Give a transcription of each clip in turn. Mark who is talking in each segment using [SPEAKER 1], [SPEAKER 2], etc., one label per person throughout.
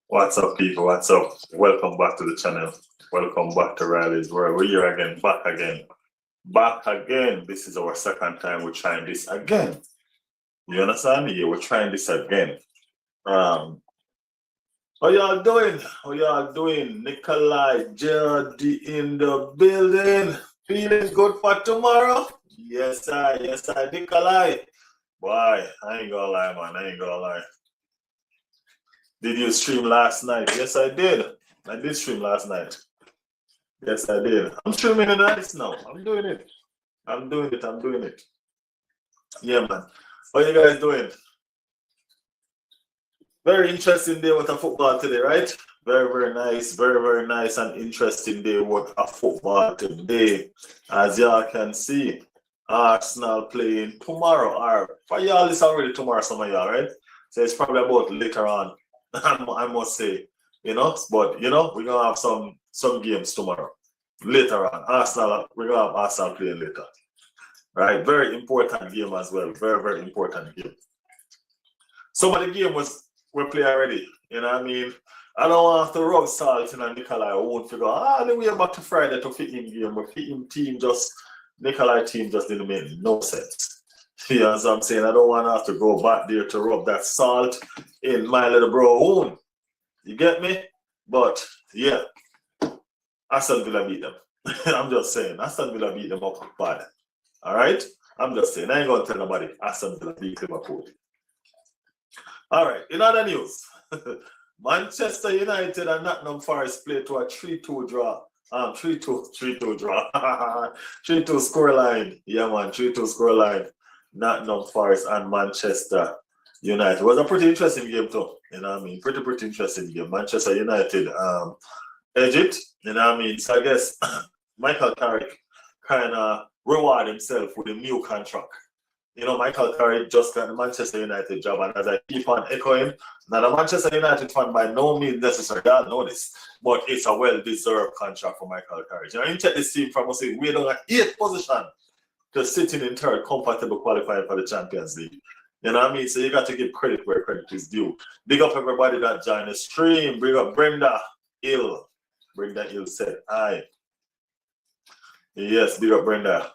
[SPEAKER 1] What's up, people? What's up? Welcome back to the channel. Welcome back to Riley's World. We're here again, back again. Back again. This is our second time we're trying this again. You understand me? We're trying this again. How y'all doing? How y'all doing? Nikolai JD in the building. Feeling good for tomorrow? Yes, I. Nikolai. Boy, I ain't gonna lie, man. I ain't gonna lie. Did you stream last night? Yes, I did. I did stream last night. Yes, I did. I'm streaming the nights now. I'm doing it. Yeah, man. How you guys doing? Very interesting day with a football today, right? Very nice. Very nice and interesting day with a football today. As y'all can see, Arsenal playing tomorrow. Or for y'all, it's already tomorrow, some of y'all, right? So it's probably about later on. I must say, but we're gonna have some games tomorrow. Later on, we're gonna have Arsenal playing later. Right? Very important game as well. Very important game. Some of the game we play already. You know what I mean? I don't want to rub salt in a Nikolai. I won't figure all the way back to Friday to fit in game. But fit in Nikolai team just didn't make no sense. You know what I'm saying? I don't want to have to go back there to rub that salt in my little bro wound. You get me? But yeah, Aston Villa beat them. I'm just saying, Aston Villa beat them up bad. All right? I'm just saying, I ain't gonna tell nobody Aston Villa beat Liverpool. All right, in other news, Manchester United and Nottingham Forest played to a 3-2 draw. 3-2 draw. 3-2 scoreline. Yeah, man, 3-2 scoreline. Nottingham Forest and Manchester United. It was a pretty interesting game too. You know what I mean? Pretty interesting game. Manchester United edged it. You know what I mean? So I guess Michael Carrick kind of reward himself with a new contract. Michael Carrick just got the Manchester United job, and as I keep on echoing, now the Manchester United fan by no means necessary, y'all know this, but it's a well-deserved contract for Michael Carrick. You check this team from us, we're down at 8th position to sitting in third, comfortable qualifying for the Champions League. You know what I mean? So you got to give credit where credit is due. Big up everybody that joined the stream. Big up Brenda Hill. Brenda Hill said hi. Yes, big up Brenda.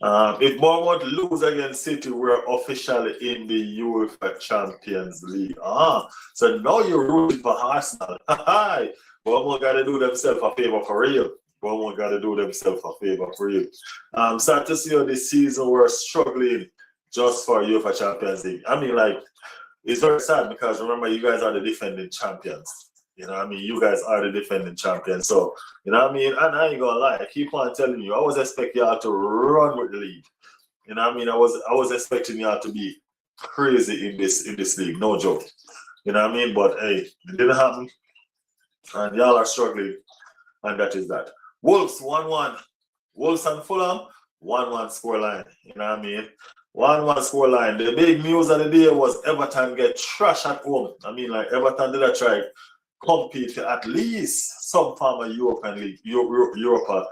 [SPEAKER 1] If Bournemouth lose against City, we're officially in the UEFA Champions League. So now you're rooting for Arsenal. Bournemouth got to do themselves a favor for real. Start to see how this season we're struggling just for UEFA Champions League. I mean, it's very sad because remember, you guys are the defending champions. You know what I mean? You guys are the defending champions. So, you know what I mean? And I ain't gonna lie, I keep on telling you, I was expecting y'all to run with the league. You know what I mean? I was expecting y'all to be crazy in this league, no joke. You know what I mean? But hey, it didn't happen. And y'all are struggling. And that is that. Wolves 1-1. Wolves and Fulham 1-1 scoreline. You know what I mean? 1-1 scoreline. The big news of the day was Everton get trashed at home. I mean, Everton did try compete for at least some form of European League, Europa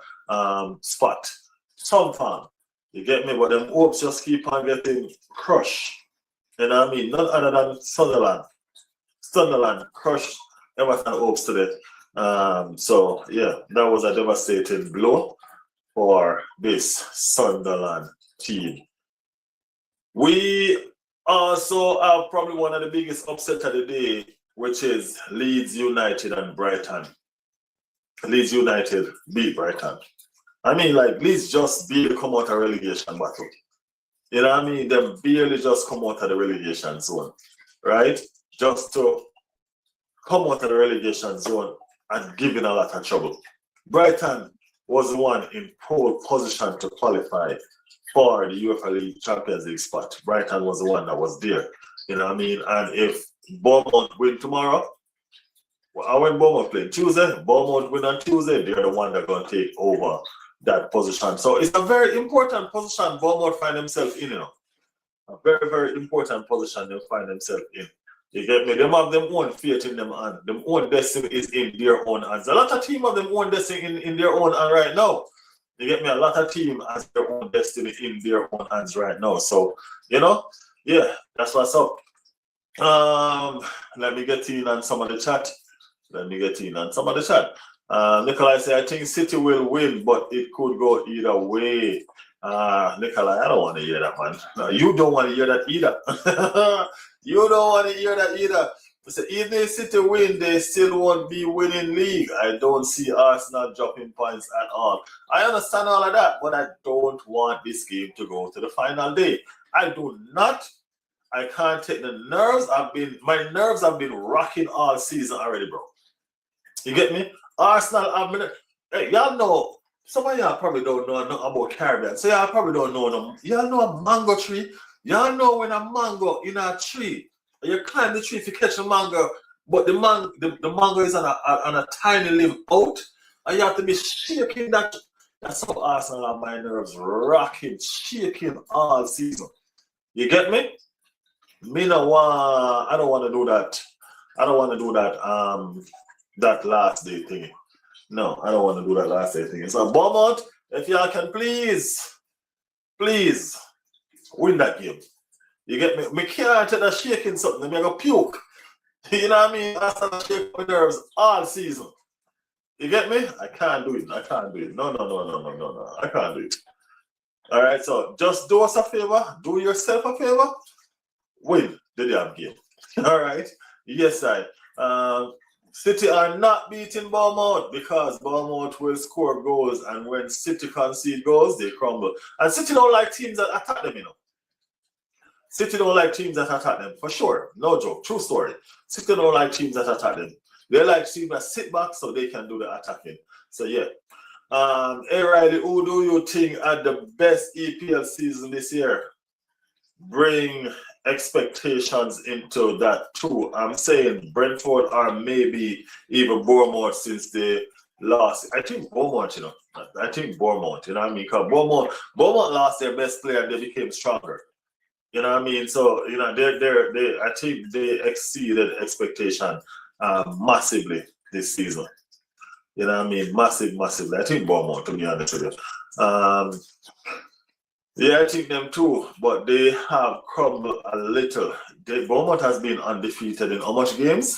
[SPEAKER 1] spot. Some form. You get me? But them hopes just keep on getting crushed. You know what I mean? None other than Sunderland. Sunderland crushed Everton hopes today. So yeah, that was a devastating blow for this Sunderland team. We also have probably one of the biggest upsets of the day, which is Leeds United and Brighton. Leeds United beat Brighton. I mean, Leeds just barely come out of relegation battle. You know what I mean? They barely just come out of the relegation zone, right? Just to come out of the relegation zone and giving a lot of trouble. Brighton was the one in pole position to qualify for the UEFA League Champions League spot. Brighton was the one that was there. You know what I mean? And if Bournemouth win tomorrow, when Bournemouth play Tuesday, Bournemouth win on Tuesday, they're the one that's going to take over that position. So it's a very important position Bournemouth find themselves in, A very, very important position they find themselves in. You get me? Them have them own faith in them and them own destiny is in their own hands. A lot of team have them own destiny in their own hand right now. You get me? A lot of team has their own destiny in their own hands right now. So, yeah, that's what's up. Let me get in on some of the chat. Nikolai said, I think City will win, but it could go either way. Nikolai, I don't want to hear that, man. No, you don't want to hear that either. You don't want to hear that either. So if they City win, they still won't be winning league. I don't see Arsenal dropping points at all. I understand all of that, but I don't want this game to go to the final day. I do not. I can't take the nerves. My nerves have been rocking all season already, bro. You get me? Arsenal, hey, y'all know, some of y'all probably don't know nothing about Caribbean. So y'all probably don't know them. Y'all know a mango tree. Y'all know when a mango in a tree, you climb the tree to catch a mango, but the mango is on a tiny limb out, and you have to be shaking that. That's how Arsenal have my nerves rocking, shaking all season. You get me? I don't want to do that. I don't want to do that. That last day thing. No, I don't want to do that last day thing. So Bournemouth, if y'all can please win that game. You get me? Me can't take that shaking something. Me go puke. You know what I mean? I shake my nerves all season. You get me? I can't do it. No. I can't do it. All right, so just do us a favor. Do yourself a favor. Win the damn game. All right. Yes, City are not beating Bournemouth because Bournemouth will score goals, and when City concede goals, they crumble. And City don't like teams that attack them, City don't like teams that attack them, for sure. No joke, true story. City don't like teams that attack them. They like teams that sit back so they can do the attacking. So yeah. Hey Riley, who do you think had the best EPL season this year? Bring expectations into that too. I'm saying Brentford or maybe even Bournemouth since they lost. I think Bournemouth, you know what I mean? Because Bournemouth lost their best player and they became stronger. You know what I mean? So, I think they exceeded expectation massively this season. You know what I mean? Massively. I think Bournemouth, to be honest with you. Yeah, I think them too, but they have crumbled a little. Bournemouth has been undefeated in how much games?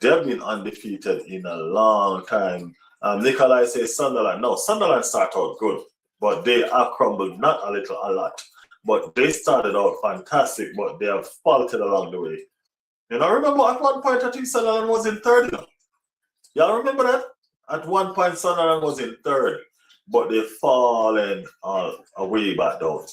[SPEAKER 1] They've been undefeated in a long time. Nikolai says Sunderland. No, Sunderland started out good, but they have crumbled not a little, a lot. But they started out fantastic, but they have faltered along the way. Remember at one point I think Sunderland was in third. Y'all remember that? At one point Sunderland was in third, but they've fallen way back down.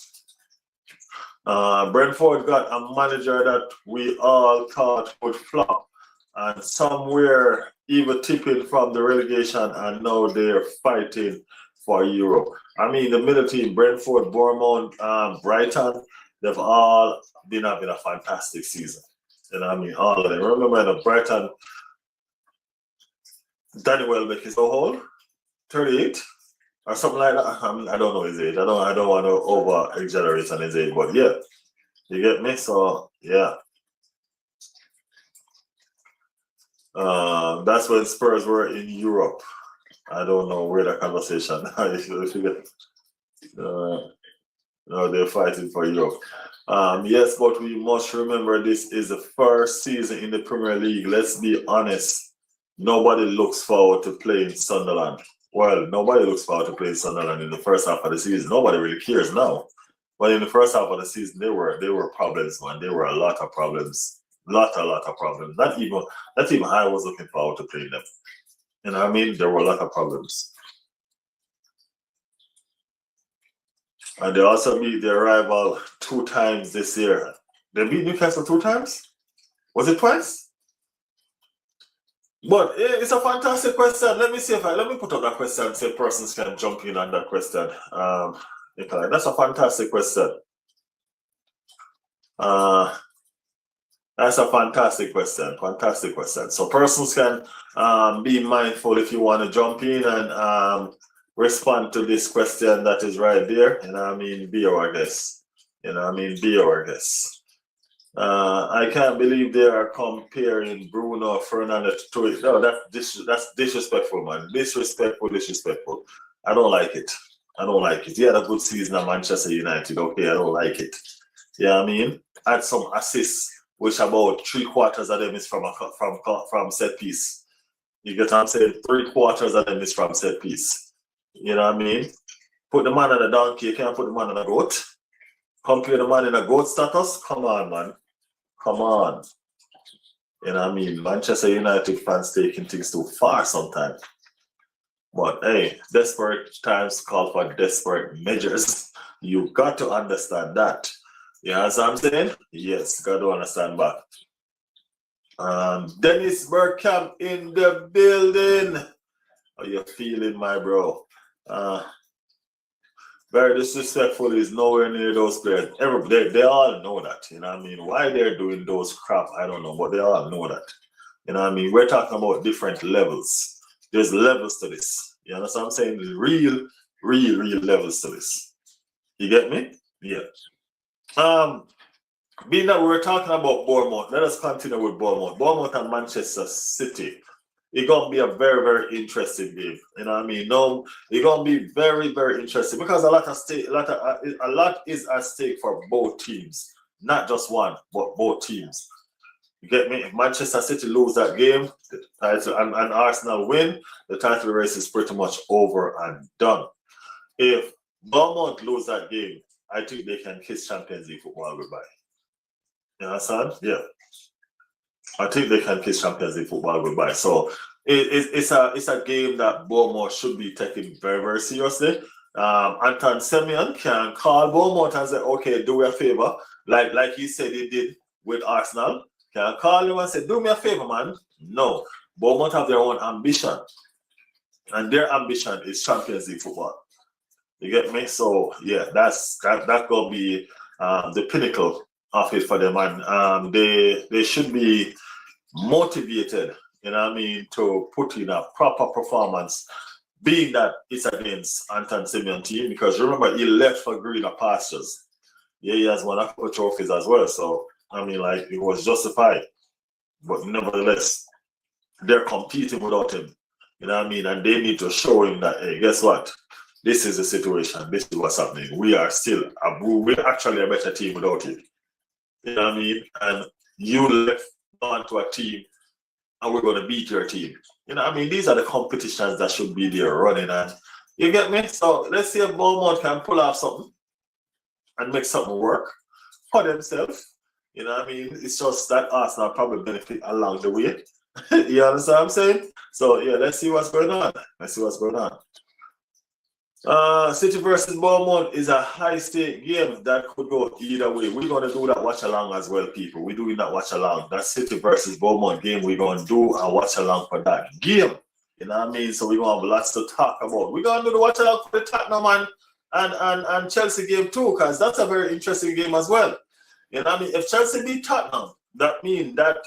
[SPEAKER 1] Brentford got a manager that we all thought would flop, and somewhere even tipping from the relegation, and now they're fighting for Europe. I mean, the middle team, Brentford, Bournemouth, Brighton, they've all been having a fantastic season. You know what I mean? All of them. Remember, Brighton, Danny Welbeck is how old? 38? Or something like that. I don't know his age. I don't want to over-exaggerate on his age, but yeah. You get me? So, yeah. That's when Spurs were in Europe. I don't know where the conversation. No, they're fighting for Europe. Yes, but we must remember this is the first season in the Premier League. Let's be honest. Nobody looks forward to playing Sunderland. Well, nobody looks forward to playing Sunderland in the first half of the season. Nobody really cares now. But in the first half of the season, there were problems, man. There were a lot of problems. Lot of problems. Not even I was looking forward to playing them. You know what I mean? There were a lot of problems. And they also beat their rival 2 times this year. They beat Newcastle 2 times? Was it twice? But it's a fantastic question. Let me put up that question so persons can jump in on that question. That's a fantastic question. That's a fantastic question. Fantastic question. So persons can be mindful if you want to jump in and respond to this question that is right there. And I mean, be our guest. You know what I mean? Borges. I can't believe they are comparing Bruno Fernandes to it. No, that's disrespectful, man. Disrespectful. I don't like it. I don't like it. He had a good season at Manchester United. Okay, I don't like it. Yeah, I mean, had some assists, which about 3/4 of them is from set piece. You get what I'm saying? 3/4 of them is from set piece. You know what I mean? Put the man on a donkey, you can't put the man on a goat. Compare the man in a goat status. Come on, man. Come on. You know what I mean? Manchester United fans taking things too far sometimes. But hey, desperate times call for desperate measures. You got to understand that. You know what I'm saying? Yes, got to understand that. Dennis Bergkamp in the building. How you feeling, my bro? Very disrespectful is nowhere near those players. They all know that. You know what I mean? Why they're doing those crap, I don't know, but they all know that. You know what I mean? We're talking about different levels. There's levels to this. You understand what I'm saying? There's real levels to this. You get me? Yeah. Being that we're talking about Bournemouth, let us continue with Bournemouth. Bournemouth and Manchester City. It's gonna be a very interesting game. You know what I mean? No, it's gonna be very interesting because a lot is at stake for both teams, not just one, but both teams. You get me? If Manchester City lose that game, the title and Arsenal win, the title race is pretty much over and done. If Bournemouth lose that game, I think they can kiss Champions League football goodbye. You understand? Yeah. I think they can kiss Champions League football goodbye. So it's a game that Bournemouth should be taking very seriously. Anton Semyon can call Bournemouth and say, okay, do me a favor, like he said he did with Arsenal. Can call him and say, do me a favor, man. No, Bournemouth have their own ambition, and their ambition is Champions League football. You get me? So yeah, that's gonna be the pinnacle of it for them, and they should be motivated, you know what I mean, to put in a proper performance, being that it's against Anton Semyon team, because remember he left for greener pastures. Yeah, he has won a couple trophies as well, so I mean, like, it was justified. But nevertheless, they're competing without him, you know what I mean, and they need to show him that, hey, guess what? This is the situation. This is what's happening. We're actually a better team without you. You know what I mean? And you left onto a team and we're going to beat your team. You know what I mean? These are the competitions that should be there running. And you get me? So let's see if Bournemouth can pull off something and make something work for themselves. You know what I mean? It's just that Arsenal probably benefit along the way. You understand what I'm saying? So yeah, let's see what's going on. City versus Bournemouth is a high-stake game that could go either way. We're going to do that watch-along as well, people. We're doing that watch-along. That City versus Bournemouth game, we're going to do a watch-along for that game. You know what I mean? So we're going to have lots to talk about. We're going to do the watch-along for the Tottenham and Chelsea game too, because that's a very interesting game as well. You know what I mean? If Chelsea beat Tottenham, that means that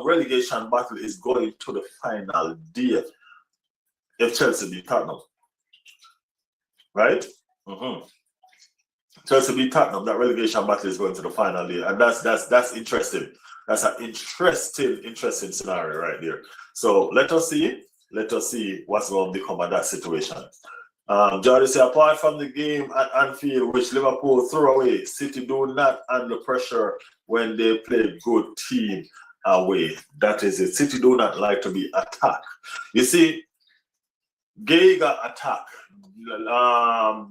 [SPEAKER 1] relegation battle is going to the final day. If Chelsea beat Tottenham. Right? Chelsea beat Tottenham, that relegation battle is going to the final day. And that's interesting. That's an interesting scenario right there. So let us see what's going to become of that situation. Jordan say, apart from the game at Anfield, which Liverpool threw away, City do not under pressure when they play good team away. That is it. City do not like to be attacked. You see, Gay got attacked.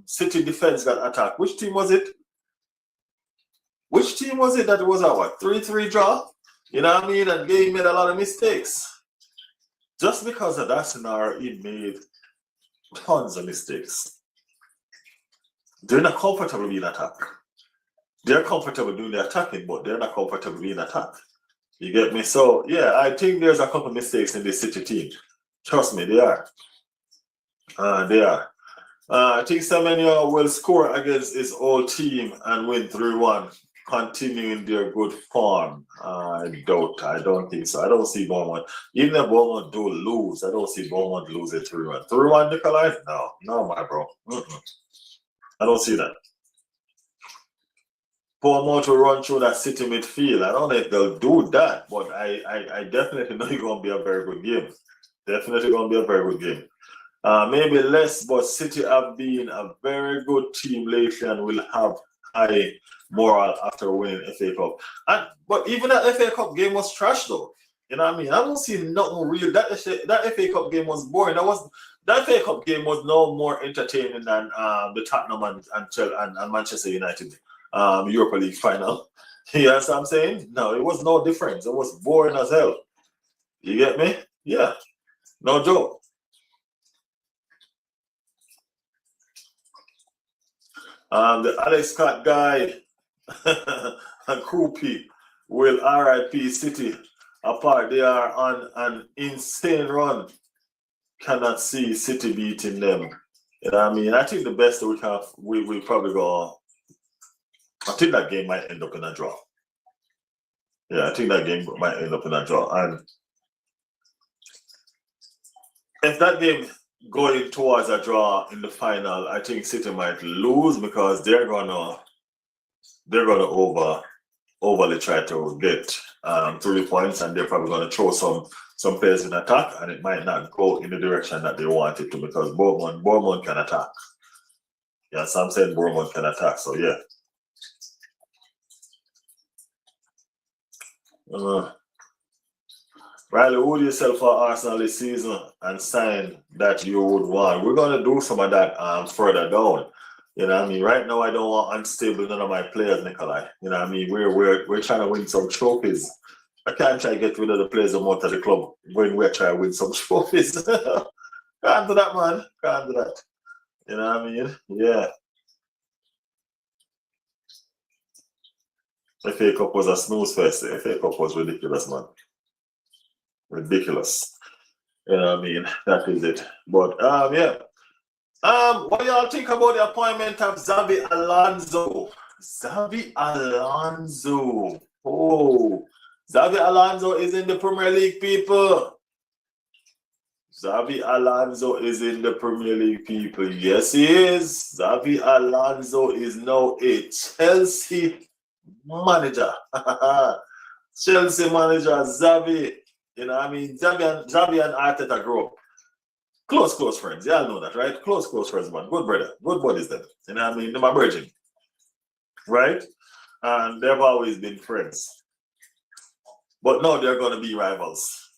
[SPEAKER 1] City defense got attacked. Which team was it? That it was a what? 3-3 draw? You know what I mean? And Gay made a lot of mistakes. Just because of that scenario, he made tons of mistakes. They're not comfortable being attacked. They're comfortable doing the attacking, but they're not comfortable being attacked. You get me? So yeah, I think there's a couple of mistakes in the City team. Trust me, they are. I think Semenyo will score against his old team and win 3-1, continuing their good form. I don't think so. I don't see Bournemouth. Even if Bournemouth do lose, I don't see Bournemouth losing 3-1. 3-1, Nikolai? No, my bro. I don't see that. Bournemouth will run through that City midfield. I don't know if they'll do that, but I definitely know it's going to be a very good game. Definitely going to be a very good game. Maybe less, but City have been a very good team lately and will have high moral after winning FA Cup. But even that FA Cup game was trash though. You know what I mean? I don't see nothing real. That FA Cup game was boring. That FA Cup game was no more entertaining than the Tottenham and Manchester United Europa League final. You know what I'm saying? No, it was no difference. It was boring as hell. You get me? Yeah. No joke. The Alex Scott guy and Krupi will RIP City. Apart, they are on an insane run. Cannot see City beating them. You know what I mean? I think the best that we can, we probably go. I think that game might end up in a draw. Yeah, I think that game might end up in a draw. And if that game going towards a draw in the final, I think City might lose because they're gonna overly try to get 3 points, and they're probably gonna throw some players in attack, and it might not go in the direction that they want it to because Bournemouth can attack. Yeah, so I'm saying Bournemouth can attack. So yeah. Riley, who do you sell for Arsenal this season and sign that you would want? We're gonna do some of that further down. You know what I mean? Right now I don't want unstable none of my players, Nikolai. You know what I mean? We're trying to win some trophies. I can't try to get rid of the players of the club when we're trying to win some trophies. Can't do that, man. Can't do that. You know what I mean? Yeah. FA Cup was a snooze fest. The FA Cup was ridiculous, man. Ridiculous. You know what I mean? That is it. But yeah. What y'all think about the appointment of Xabi Alonso? Xabi Alonso. Oh, Xabi Alonso is in the Premier League, people. Xabi Alonso is in the Premier League, people. Yes, he is. Xabi Alonso is now a Chelsea manager. Chelsea manager, Xabi. You know what I mean? Xabi and Arteta grew up. Close friends. Y'all know that, right? Close friends, man. Good brother. Good buddies, them. You know what I mean? They're my virgin. Right? And they've always been friends. But now they're going to be rivals.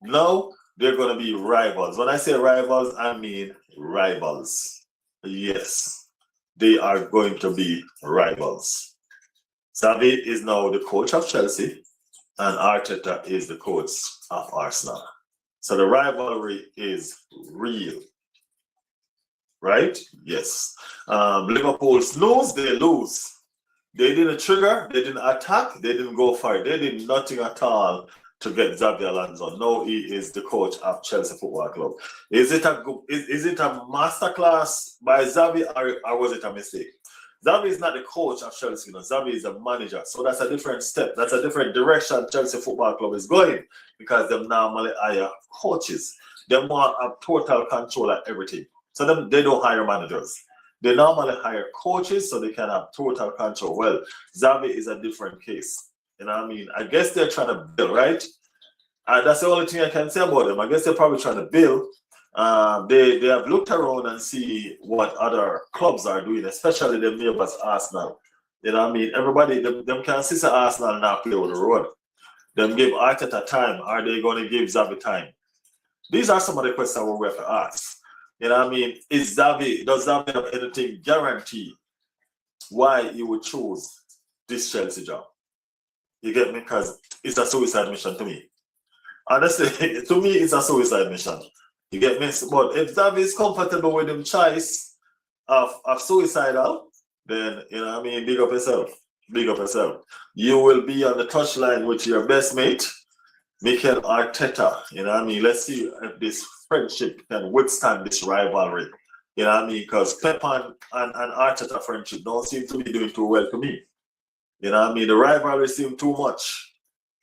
[SPEAKER 1] Now they're going to be rivals. When I say rivals, I mean rivals. Yes. They are going to be rivals. Xavi is now the coach of Chelsea, and Arteta is the coach of Arsenal. So the rivalry is real. Right? Yes. Liverpool snooze, they lose. They didn't trigger, they didn't attack, they didn't go for it. They did nothing at all to get Xabi Alonso. No, he is the coach of Chelsea Football Club. Is it a masterclass by Xavi or was it a mistake? Xavi is not the coach of Chelsea. Xavi is a manager. So that's a different step. That's a different direction Chelsea Football Club is going because they normally hire coaches. They want a total control of everything. So they don't hire managers. They normally hire coaches so they can have total control. Well, Xavi is a different case. You know what I mean? I guess they're trying to build, right? That's the only thing I can say about them. I guess they're probably trying to build. They have looked around and see what other clubs are doing, especially the neighbors Arsenal. You know what I mean? Everybody, them can see Arsenal now play with the road. Them give Arteta time. Are they going to give Xavi time? These are some of the questions we have to ask. You know what I mean? Does Xavi have anything guarantee why he would choose this Chelsea job? You get me? Because it's a suicide mission to me. Honestly, to me, it's a suicide mission. You get me? But if Xavi is comfortable with him choice of suicidal, then, you know what I mean, big up yourself. Big up yourself. You will be on the touchline with your best mate, Mikel Arteta. You know what I mean? Let's see if this friendship can withstand this rivalry. You know what I mean? Because Pep and Arteta friendship don't seem to be doing too well to me. You know what I mean? The rivalry seems too much.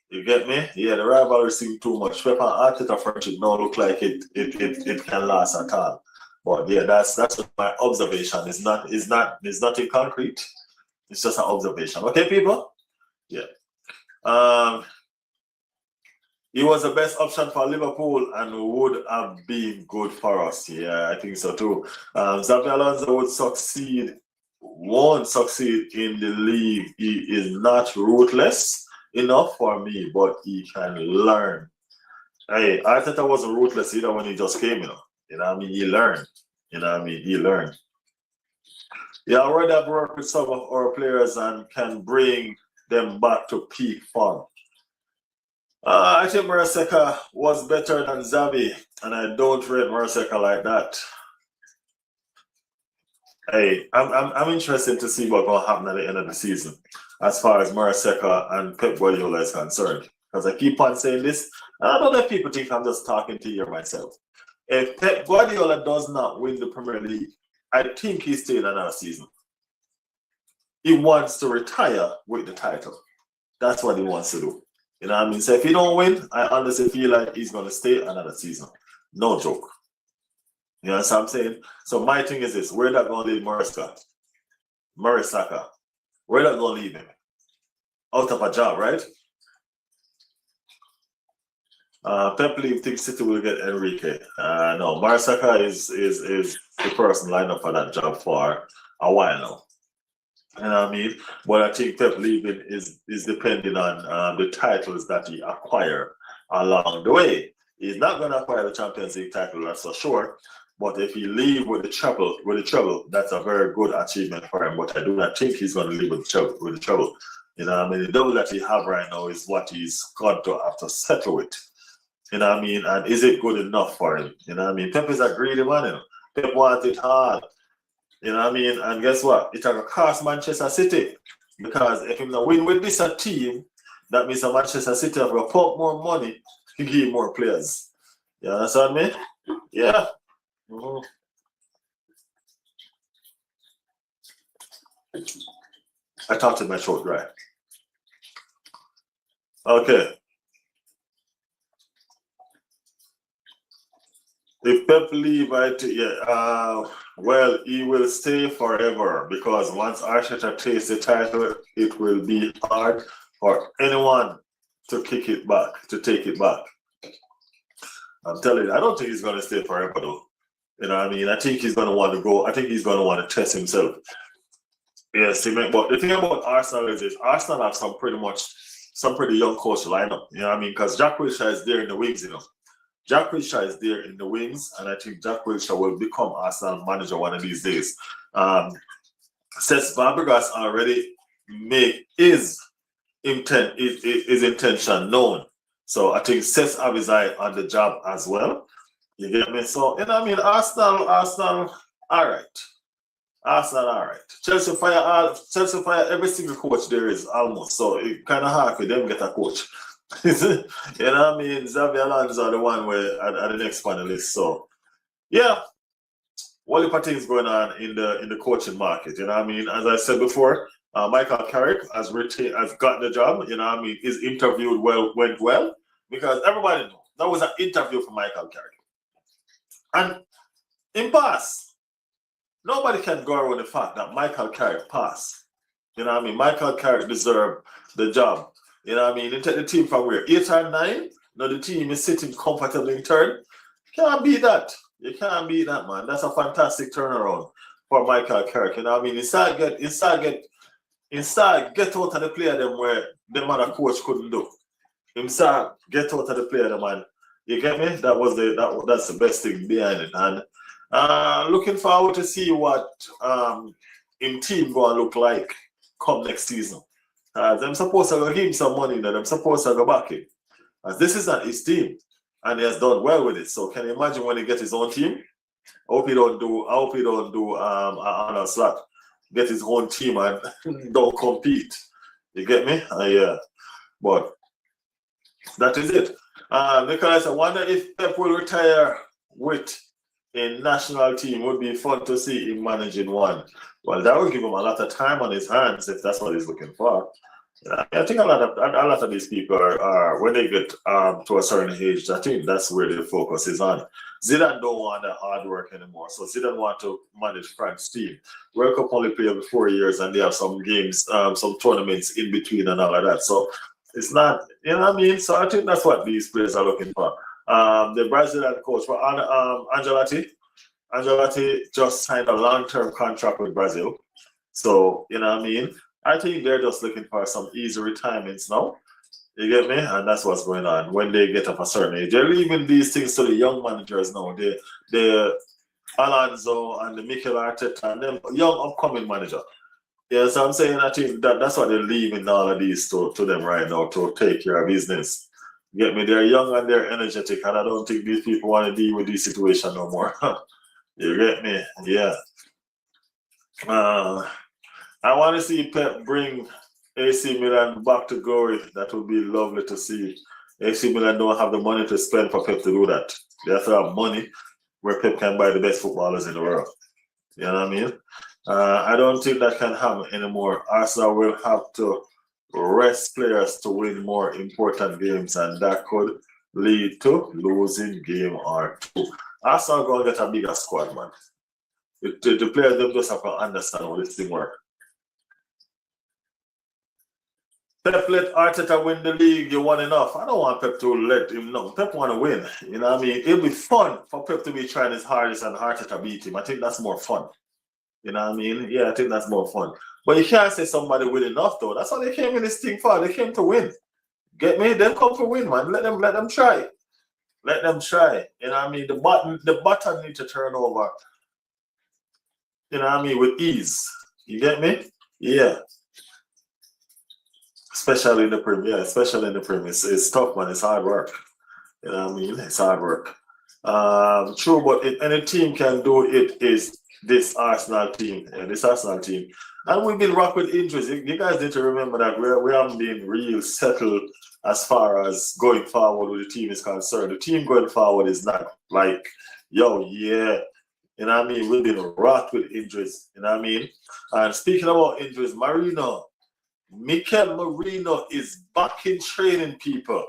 [SPEAKER 1] You get me? Yeah, the rivalry seems too much. Pep and Arteta friendship don't look like it can last at all. But yeah, that's my observation. It's nothing concrete. It's just an observation. Okay, people? Yeah. He was the best option for Liverpool and would have been good for us. Yeah, I think so too. Xabi Alonso won't succeed in the league. He is not ruthless enough for me, but he can learn. Hey, Arteta wasn't ruthless either when he just came, You know what I mean? He learned. You know what I mean? He learned. Yeah, I already have worked with some of our players and can bring them back to peak form. I think Merseca was better than Xavi, and I don't rate Merseca like that. Hey, I'm interested to see what's going to happen at the end of the season as far as Merseca and Pep Guardiola is concerned. Because I keep on saying this, and I don't know if people think I'm just talking to you myself. If Pep Guardiola does not win the Premier League, I think he's staying another season. He wants to retire with the title. That's what he wants to do. You know what I mean? So if he don't win, I honestly feel like he's going to stay another season. No joke. You know what I'm saying? So my thing is this. Where that going to leave Merseca? Where that going to leave him? Out of a job, right? Pep thinks City will get Enrique. No, Merseca is the person lined up for that job for a while now. You know what I mean? But I think Pep leaving is depending on the titles that he acquire along the way. He's not going to acquire the Champions League title, that's for sure. But if he leave with the treble, that's a very good achievement for him. But I do not think he's going to leave with the treble. You know what I mean? The double that he have right now is what he's got to have to settle with. You know what I mean? And is it good enough for him? You know what I mean? Pep is a greedy man. Pep wants it hard. You know what I mean? And guess what? It's going to cost Manchester City. Because if he not win with this team, that means that Manchester City have to pump more money to give more players. You understand me? Yeah. Mm-hmm. I talked in my throat, right? Okay. If Pep leave, well, he will stay forever because once Arteta takes the title, it will be hard for anyone to take it back. I'm telling you, I don't think he's going to stay forever though. You know what I mean? I think he's going to want to go. I think he's going to want to test himself. Yes, but the thing about Arsenal is this. Arsenal have some pretty young coach lineup. You know what I mean? Because Jack Wilshere is there in the wings, Jack Wilshere is there in the wings, and I think Jack Wilshere will become Arsenal manager one of these days. Cesc Fabregas already made his intention known. So I think Cesc have his eye on the job as well. You get me? So, you know what I mean? Arsenal, all right. Arsenal, all right. Chelsea fire every single coach there is almost. So it kind of hard for them get a coach. You know what I mean? Xabi Alonso are the one where at the next panelist. So yeah, what the things going on in the coaching market. You know what I mean? As I said before, Michael Carrick has gotten the job. You know what I mean? His interview went well because everybody knows that was an interview for Michael Carrick, and in pass, nobody can go around the fact that Michael Carrick passed. You know what I mean? Michael Carrick deserved the job. You know what I mean? You take the team from where? 8 or 9? Now the team is sitting comfortably in third. Can't beat that. You can't beat that, man. That's a fantastic turnaround for Michael Carrick. You know what I mean? Inside get out of the player them where the man a coach couldn't do. Inside get out of the player the man. You get me? That's the best thing behind it. And looking forward to see what in team gonna look like come next season. Them supposed to give him some money, them supposed to go back in. As this is not his team, and he has done well with it. So can you imagine when he gets his own team? I hope he don't do Arnold Slot. Get his own team and don't compete. You get me? Yeah. But that is it. Because I wonder if Pep will retire with a national team. Would be fun to see him managing one. Well, that would give him a lot of time on his hands if that's what he's looking for. I think a lot of these people are when they get to a certain age, I think that's where their focus is on. Zidane don't want that hard work anymore, so Zidane want to manage Frank's team. World Cup only play every 4 years, and they have some games, some tournaments in between, and all of that. So it's not, you know what I mean. So I think that's what these players are looking for. The Brazilian coach for Ancelotti. Ancelotti just signed a long-term contract with Brazil. So, you know what I mean? I think they're just looking for some easy retirements now. You get me? And that's what's going on when they get up a certain age. They're leaving these things to the young managers now. The Alonso and the Mikel Arteta and them young upcoming manager. Yeah, so I'm saying I think that's what they're leaving all of these to them right now to take care of business. You get me? They're young and they're energetic, and I don't think these people want to deal with this situation no more. You get me? Yeah. Uh, I want to see Pep bring AC Milan back to glory. That would be lovely to see. AC Milan don't have the money to spend for Pep to do that. They have to have money where Pep can buy the best footballers in the world. You know what I mean? I don't think that can happen anymore. Arsenal will have to rest players to win more important games, and that could lead to losing game or two. Arsenal going to get a bigger squad, man. The players them just have to understand how this thing works. Pep let Arteta win the league, you won enough. I don't want Pep to let him know. Pep want to win. You know what I mean? It'll be fun for Pep to be trying his hardest and Arteta beat him. I think that's more fun. You know what I mean? Yeah, I think that's more fun. But you can't say somebody win enough though. That's what they came in this thing for. They came to win. Get me? They come to win, man. Let them try. Let them try. You know what I mean? The button need to turn over. You know what I mean? With ease. You get me? Yeah. Especially in the Premier. Yeah, especially in the Premier. It's tough, man. It's hard work. You know what I mean? It's hard work. True, but if any team can do it, is this Arsenal team. Yeah, this Arsenal team. And we've been rocked with injuries. You guys need to remember that we haven't been real settled as far as going forward with the team is concerned. The team going forward is not like, yo, yeah. You know what I mean? We've been rocked with injuries. You know what I mean? And speaking about injuries, Mikel Merino is back in training, people.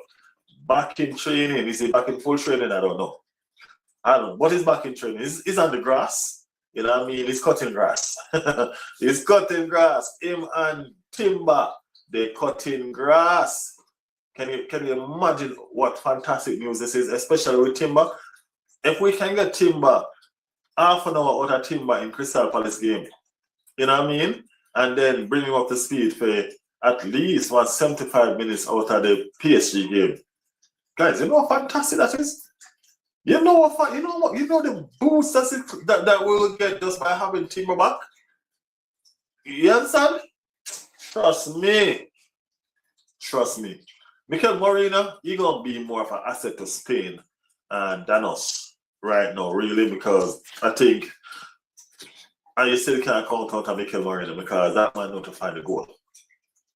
[SPEAKER 1] Back in training. Is he back in full training? I don't know. What is back in training? He's on the grass. You know what I mean? He's cutting grass. He's cutting grass. Him and Timber, they cutting grass. Can you imagine what fantastic news this is, especially with Timber? If we can get Timber half an hour out of Timber in Crystal Palace game, you know what I mean? And then bring him up to speed for at least 75 minutes out of the PSG game. Guys, you know how fantastic that is? You know the boost that we will get just by having Timber back? You understand? Trust me. Mikel Merino, he's gonna be more of an asset to Spain than us right now, really, because I think and you still can't count out on Mikel Merino because that man know to find the goal.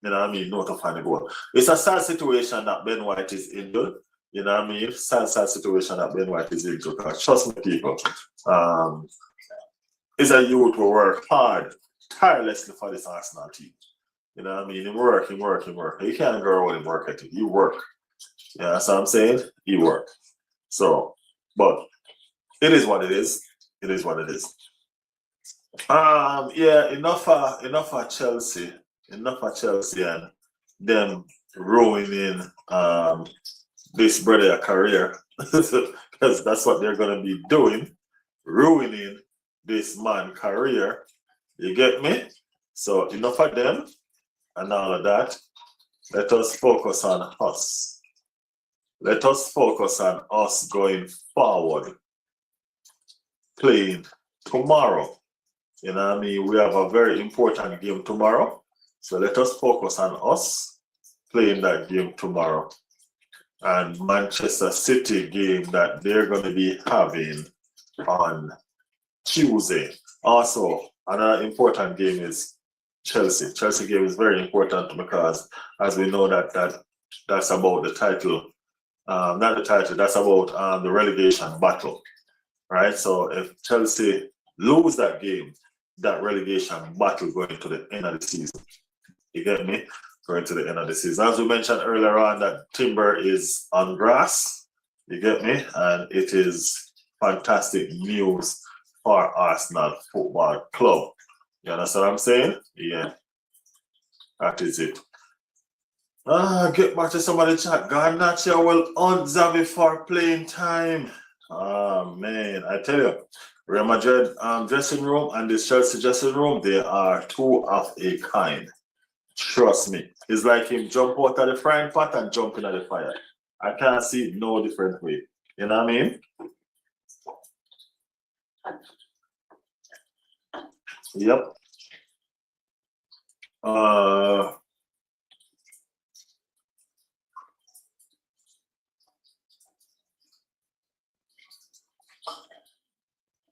[SPEAKER 1] You know what I mean? Know to find the goal. It's a sad situation that Ben White is injured. You know what I mean? Sad situation that Ben White is injured. Because trust me, people, is a youth who work hard, tirelessly for this Arsenal team. You know what I mean? He work. You can't go around and work at it. You work. Yeah, that's what I'm saying. He work. So, but it is what it is. It is what it is. Yeah, enough for Chelsea. Enough for Chelsea and them ruining this brother career. Because that's what they're gonna be doing, ruining this man career. You get me? So enough of them and all of that. Let us focus on us. Let us focus on us going forward. Playing tomorrow. You know what I mean? We have a very important game tomorrow. So let us focus on us playing that game tomorrow. And Manchester City game that they're going to be having on Tuesday. Also, another important game is Chelsea. Chelsea game is very important because, as we know, that's about the title. Not the title, that's about the relegation battle. Right? So if Chelsea lose that game, that relegation battle going to the end of the season. You get me? going to the end of the season. As we mentioned earlier on, that Timber is on grass, you get me? And it is fantastic news for Arsenal Football Club. You understand what I'm saying? Yeah, that is it. Get back to somebody chat. Garnacho will on Xavi for playing time. Man, I tell you, Real Madrid dressing room and this Chelsea dressing room, they are two of a kind. Trust me. It's like him jump out of the frying pot and jump into the fire. I can't see it no different way. You know what I mean? Yep.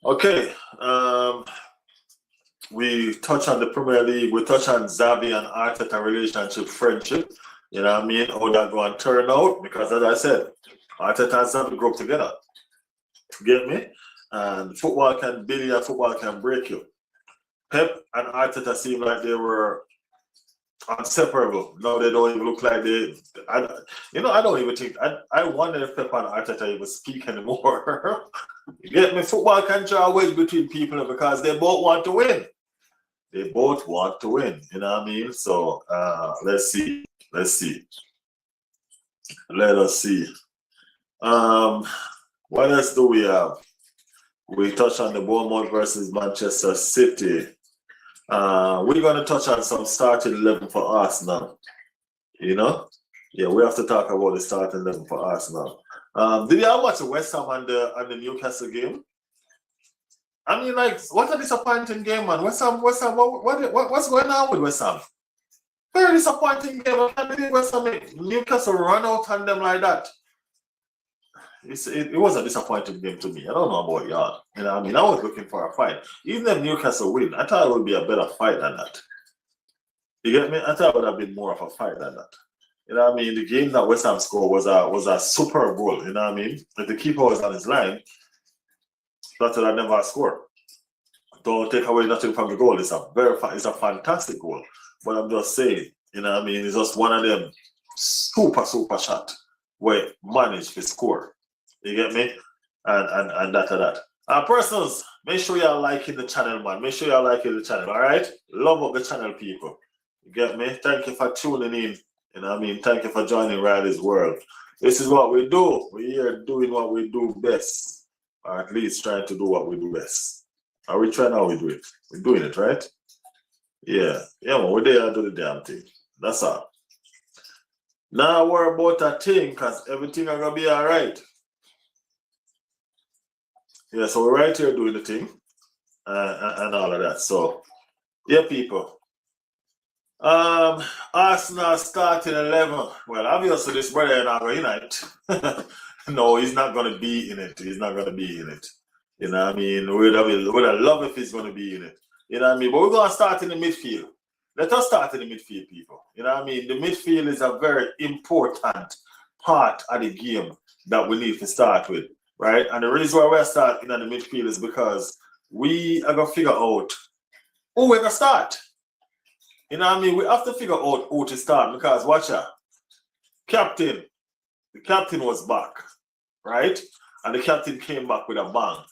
[SPEAKER 1] Okay. We touch on the Premier League. We touch on Xavi and Arteta relationship, friendship. You know what I mean? How that going to turn out? Because as I said, Arteta and Xavi grew up together. Get me? And football can build you, football can break you. Pep and Arteta seem like they were inseparable. Now they don't even look like they. I don't even think. I wonder if Pep and Arteta even speak anymore. You get me? Football can draw a wedge between people because they both want to win. They both want to win. You know what I mean? So let's see. Let us see. What else do we have? We touched on the Bournemouth versus Manchester City. We're going to touch on some starting 11 for Arsenal. You know? Yeah, we have to talk about the starting 11 for Arsenal. Did you watch the West Ham and the Newcastle game? I mean, like, what a disappointing game, man. West Ham, what's going on with West Ham? Very disappointing game. I can't believe West Ham, Newcastle run out on them like that. It was a disappointing game to me. I don't know about y'all. You know what I mean? I was looking for a fight. Even if Newcastle win, I thought it would be a better fight than that. You get me? I thought it would have been more of a fight than that. You know what I mean? The game that West Ham scored was a super goal. You know what I mean? If the keeper was on his line, that would have never scored. Don't take away nothing from the goal. It's a fantastic goal. But I'm just saying, you know what I mean? It's just one of them super shot where managed to score. You get me? And that. Personals, make sure you're liking the channel, man. Make sure you're liking the channel, all right? Love up the channel, people. You get me? Thank you for tuning in. You know what I mean? Thank you for joining Riley's World. This is what we do. We're here doing what we do best. Or at least trying to do what we do best. Are we trying how we do it? We're doing it, right? Yeah, man, we're there to do the damn thing. That's all. Now worry about a thing, because everything are going to be all right. Yeah, so we're right here doing the thing and all of that. So, yeah, people. Arsenal starting 11. Well, obviously, this brother is not going to No, he's not going to be in it. He's not going to be in it. You know what I mean? We'd have loved if he's going to be in it. You know what I mean? But we're going to start in the midfield. Let us start in the midfield, people. You know what I mean? The midfield is a very important part of the game that we need to start with, right? And the reason why we're starting in the midfield is because we are going to figure out who we're going to start. You know what I mean? We have to figure out who to start because, watch out, the captain was back, right? And the captain came back with a bang.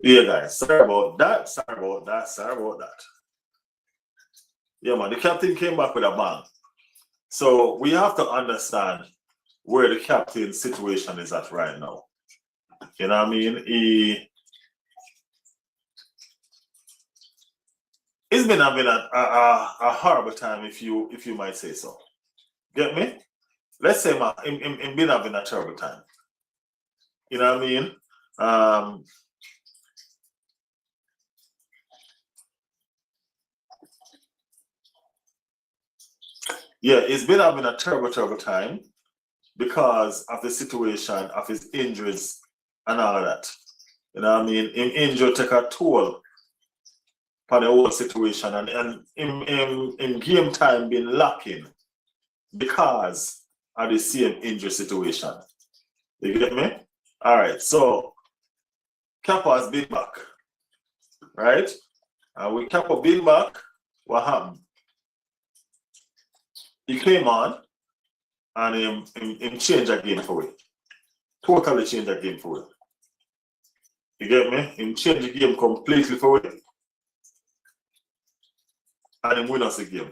[SPEAKER 1] Yeah, guys, sorry about that. Yeah, man, the captain came back with a bang. So we have to understand where the captain's situation is at right now. You know what I mean? He's been having a horrible time, if you might say so. Get me? Let's say, man, he's been having a terrible time. You know what I mean? Yeah, he's been having a terrible time because of the situation of his injuries and all of that. You know what I mean? Him injury take a toll for the whole situation, and in game time been lacking because of the same injury situation. You get me? All right, so Kepa has been back, right? And with Kepa being back, what happened? He came on and he changed the game for it. Totally changed the game for it. You get me? He changed the game completely for it. And he win us the game.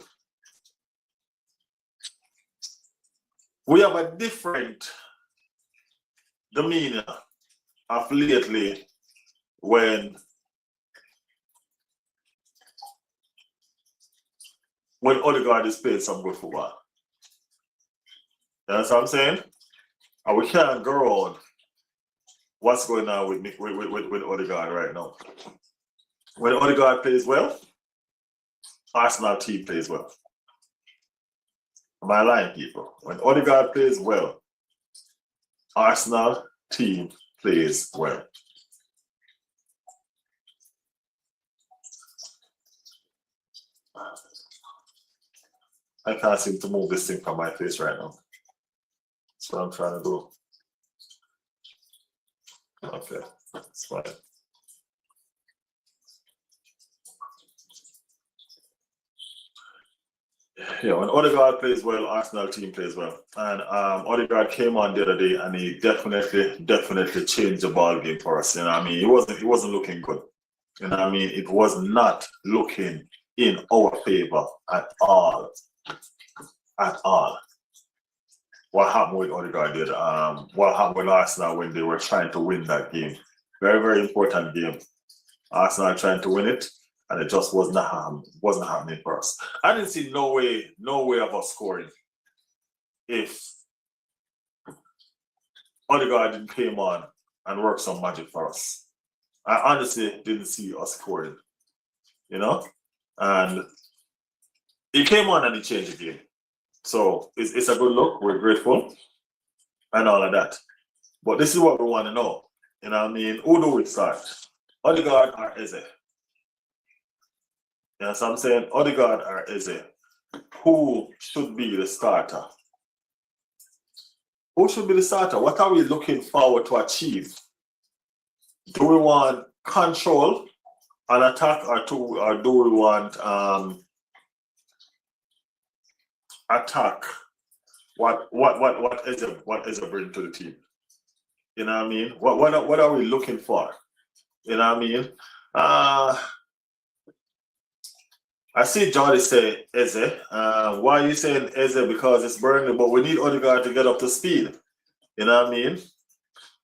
[SPEAKER 1] We have a different demeanor of lately when Odegaard is playing some good football. You know what I'm saying? And we can't go on what's going on with Odegaard right now. When Odegaard plays well, Arsenal team plays well. Am I lying, people? When Odegaard plays well, Arsenal team plays well. I can't seem to move this thing from my face right now. That's what I'm trying to do. Okay, that's fine. Yeah, when Odegaard plays well, Arsenal team plays well. And Odegaard came on the other day and he definitely changed the ball game for us. You know what I mean? He wasn't looking good. You know what I mean? It was not looking in our favor at all. At all. What happened with Odegaard did, what happened with Arsenal when they were trying to win that game. Very, very important game. Arsenal trying to win it, and it just wasn't happening for us. I didn't see no way of us scoring if Odegaard didn't came on and work some magic for us. I honestly didn't see us scoring, you know? And he came on and he changed the game. So it's a good look. We're grateful and all of that. But this is what we want to know. You know what I mean? Who do we start? Odegaard or Eze? You know what I'm saying? Odegaard or Eze? Who should be the starter? Who should be the starter? What are we looking forward to achieve? Do we want control and attack, or do we want attack? What Eze bring to the team? You know what I mean? What are we looking for? You know what I mean? I see Jordy say Eze. Why are you saying Eze? Because it's Burnley, but we need Odegaard to get up to speed. You know what I mean?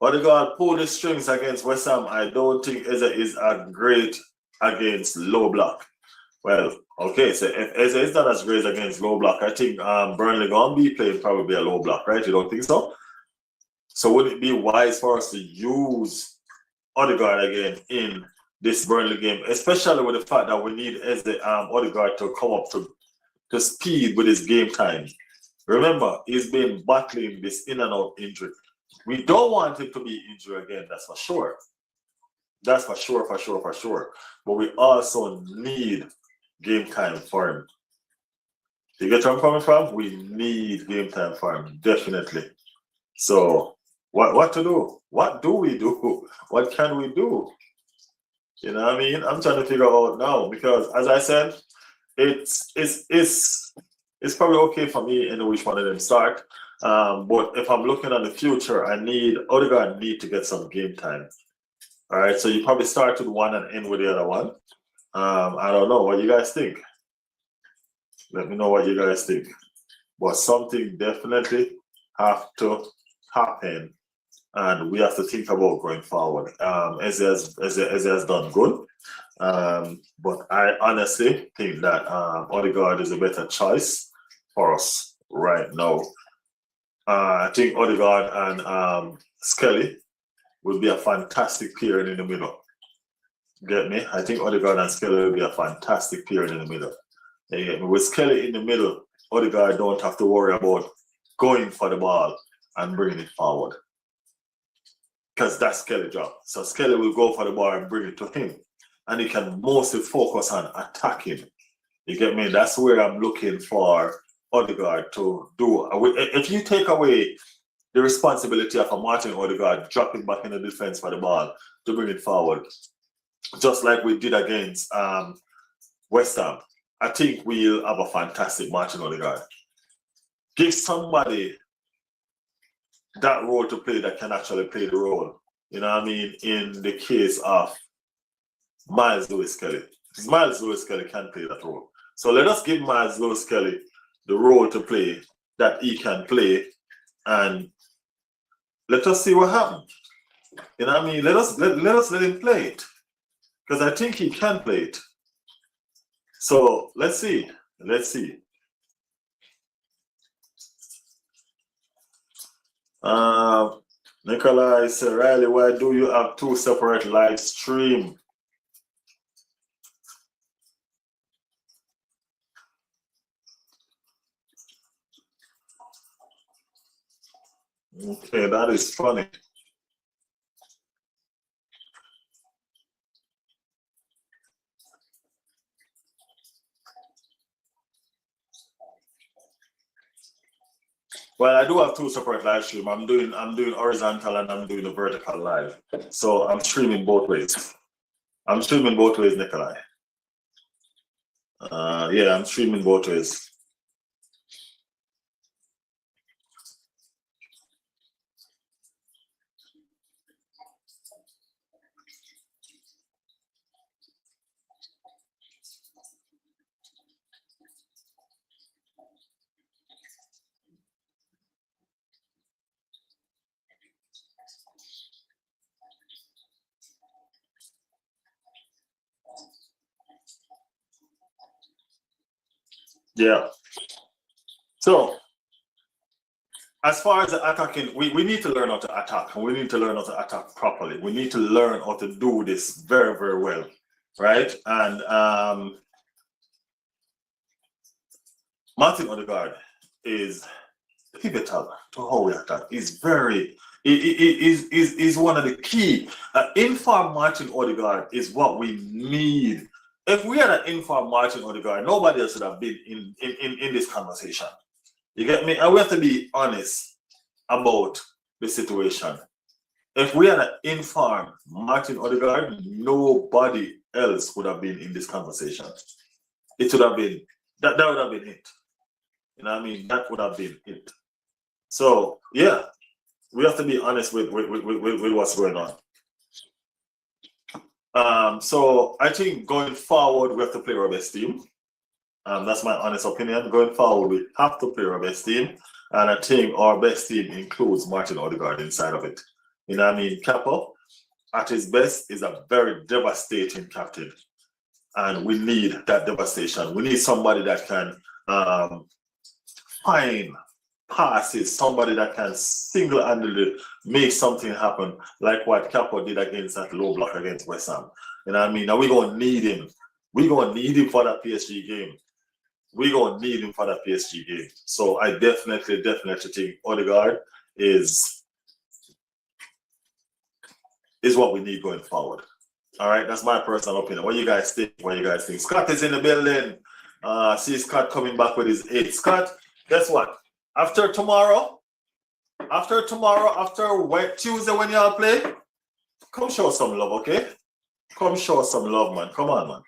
[SPEAKER 1] Odegaard pulled the strings against West Ham. I don't think Eze is a great against low block. Well, okay, so if Eze is not as great against low block, I think Burnley gonna be playing probably a low block, right? You don't think so? So would it be wise for us to use Odegaard again in this Burnley game, especially with the fact that we need Odegaard to come up to speed with his game time? Remember, he's been battling this in and out injury. We don't want him to be injured again, that's for sure. That's for sure. But we also need game time for him. You get where I'm coming from? We need game time for him, definitely. So what to do? What do we do? What can we do? You know what I mean? I'm trying to figure out now, because as I said, it's probably okay for me in which one of them start. But if I'm looking at the future, Odegaard need to get some game time. All right, so you probably start with one and end with the other one. I don't know what you guys think. Let me know what you guys think. But something definitely have to happen, and we have to think about going forward. Eze has done good, but I honestly think that Odegaard is a better choice for us right now. I think Odegaard and Skelly will be a fantastic pairing in the middle. Get me? I think Odegaard and Skelly will be a fantastic pairing in the middle. You get me? With Skelly in the middle, Odegaard don't have to worry about going for the ball and bringing it forward, because that's Skelly's job. So Skelly will go for the ball and bring it to him. and he can mostly focus on attacking. You get me? That's where I'm looking for Odegaard to do. If you take away the responsibility of a Martin Odegaard dropping back in the defense for the ball to bring it forward, just like we did against West Ham, I think we'll have a fantastic Martin Odegaard. Give somebody that role to play that can actually play the role. You know what I mean? In the case of Miles Lewis-Kelly. Because Miles Lewis-Kelly can play that role. So let us give Miles Lewis-Kelly the role to play that he can play, and let us see what happens. You know what I mean? Let us let him play it. Because I think he can play it. So let's see. Let's see. Nikolai said, Riley, why do you have two separate live streams? Okay, that is funny. Well, I do have two separate live streams. I'm doing horizontal and I'm doing a vertical live. So I'm streaming both ways. I'm streaming both ways, Nikolai. Yeah, I'm streaming both ways. Yeah. So, as far as the attacking, we need to learn how to attack, and we need to learn how to attack properly. We need to learn how to do this very, very well, right? And Martin Odegaard is pivotal to how we attack. He's one of the key. Informed Martin Odegaard is what we need. If we had an informed Martin Odegaard, nobody else would have been in this conversation. You get me? And we have to be honest about the situation. If we had an informed Martin Odegaard, nobody else would have been in this conversation. It would have been, that would have been it. You know what I mean? That would have been it. So, yeah, we have to be honest with what's going on. So I think going forward, we have to play our best team. That's my honest opinion. Going forward, we have to play our best team. And I think our best team includes Martin Odegaard inside of it. You know what I mean? Capo, at his best, is a very devastating captain. And we need that devastation. We need somebody that can find passes, somebody that can single-handedly make something happen, like what Capo did against that low block against West Ham. You know what I mean? Now we're going to need him. We're going to need him for that PSG game. We're going to need him for that PSG game. So I definitely think Odegaard is what we need going forward. All right, that's my personal opinion. What do you guys think? Scott is in the building. See Scott coming back with his 8. Scott, guess what? After tomorrow, Tuesday when y'all play, come show some love, okay? Come show some love, man. Come on, man.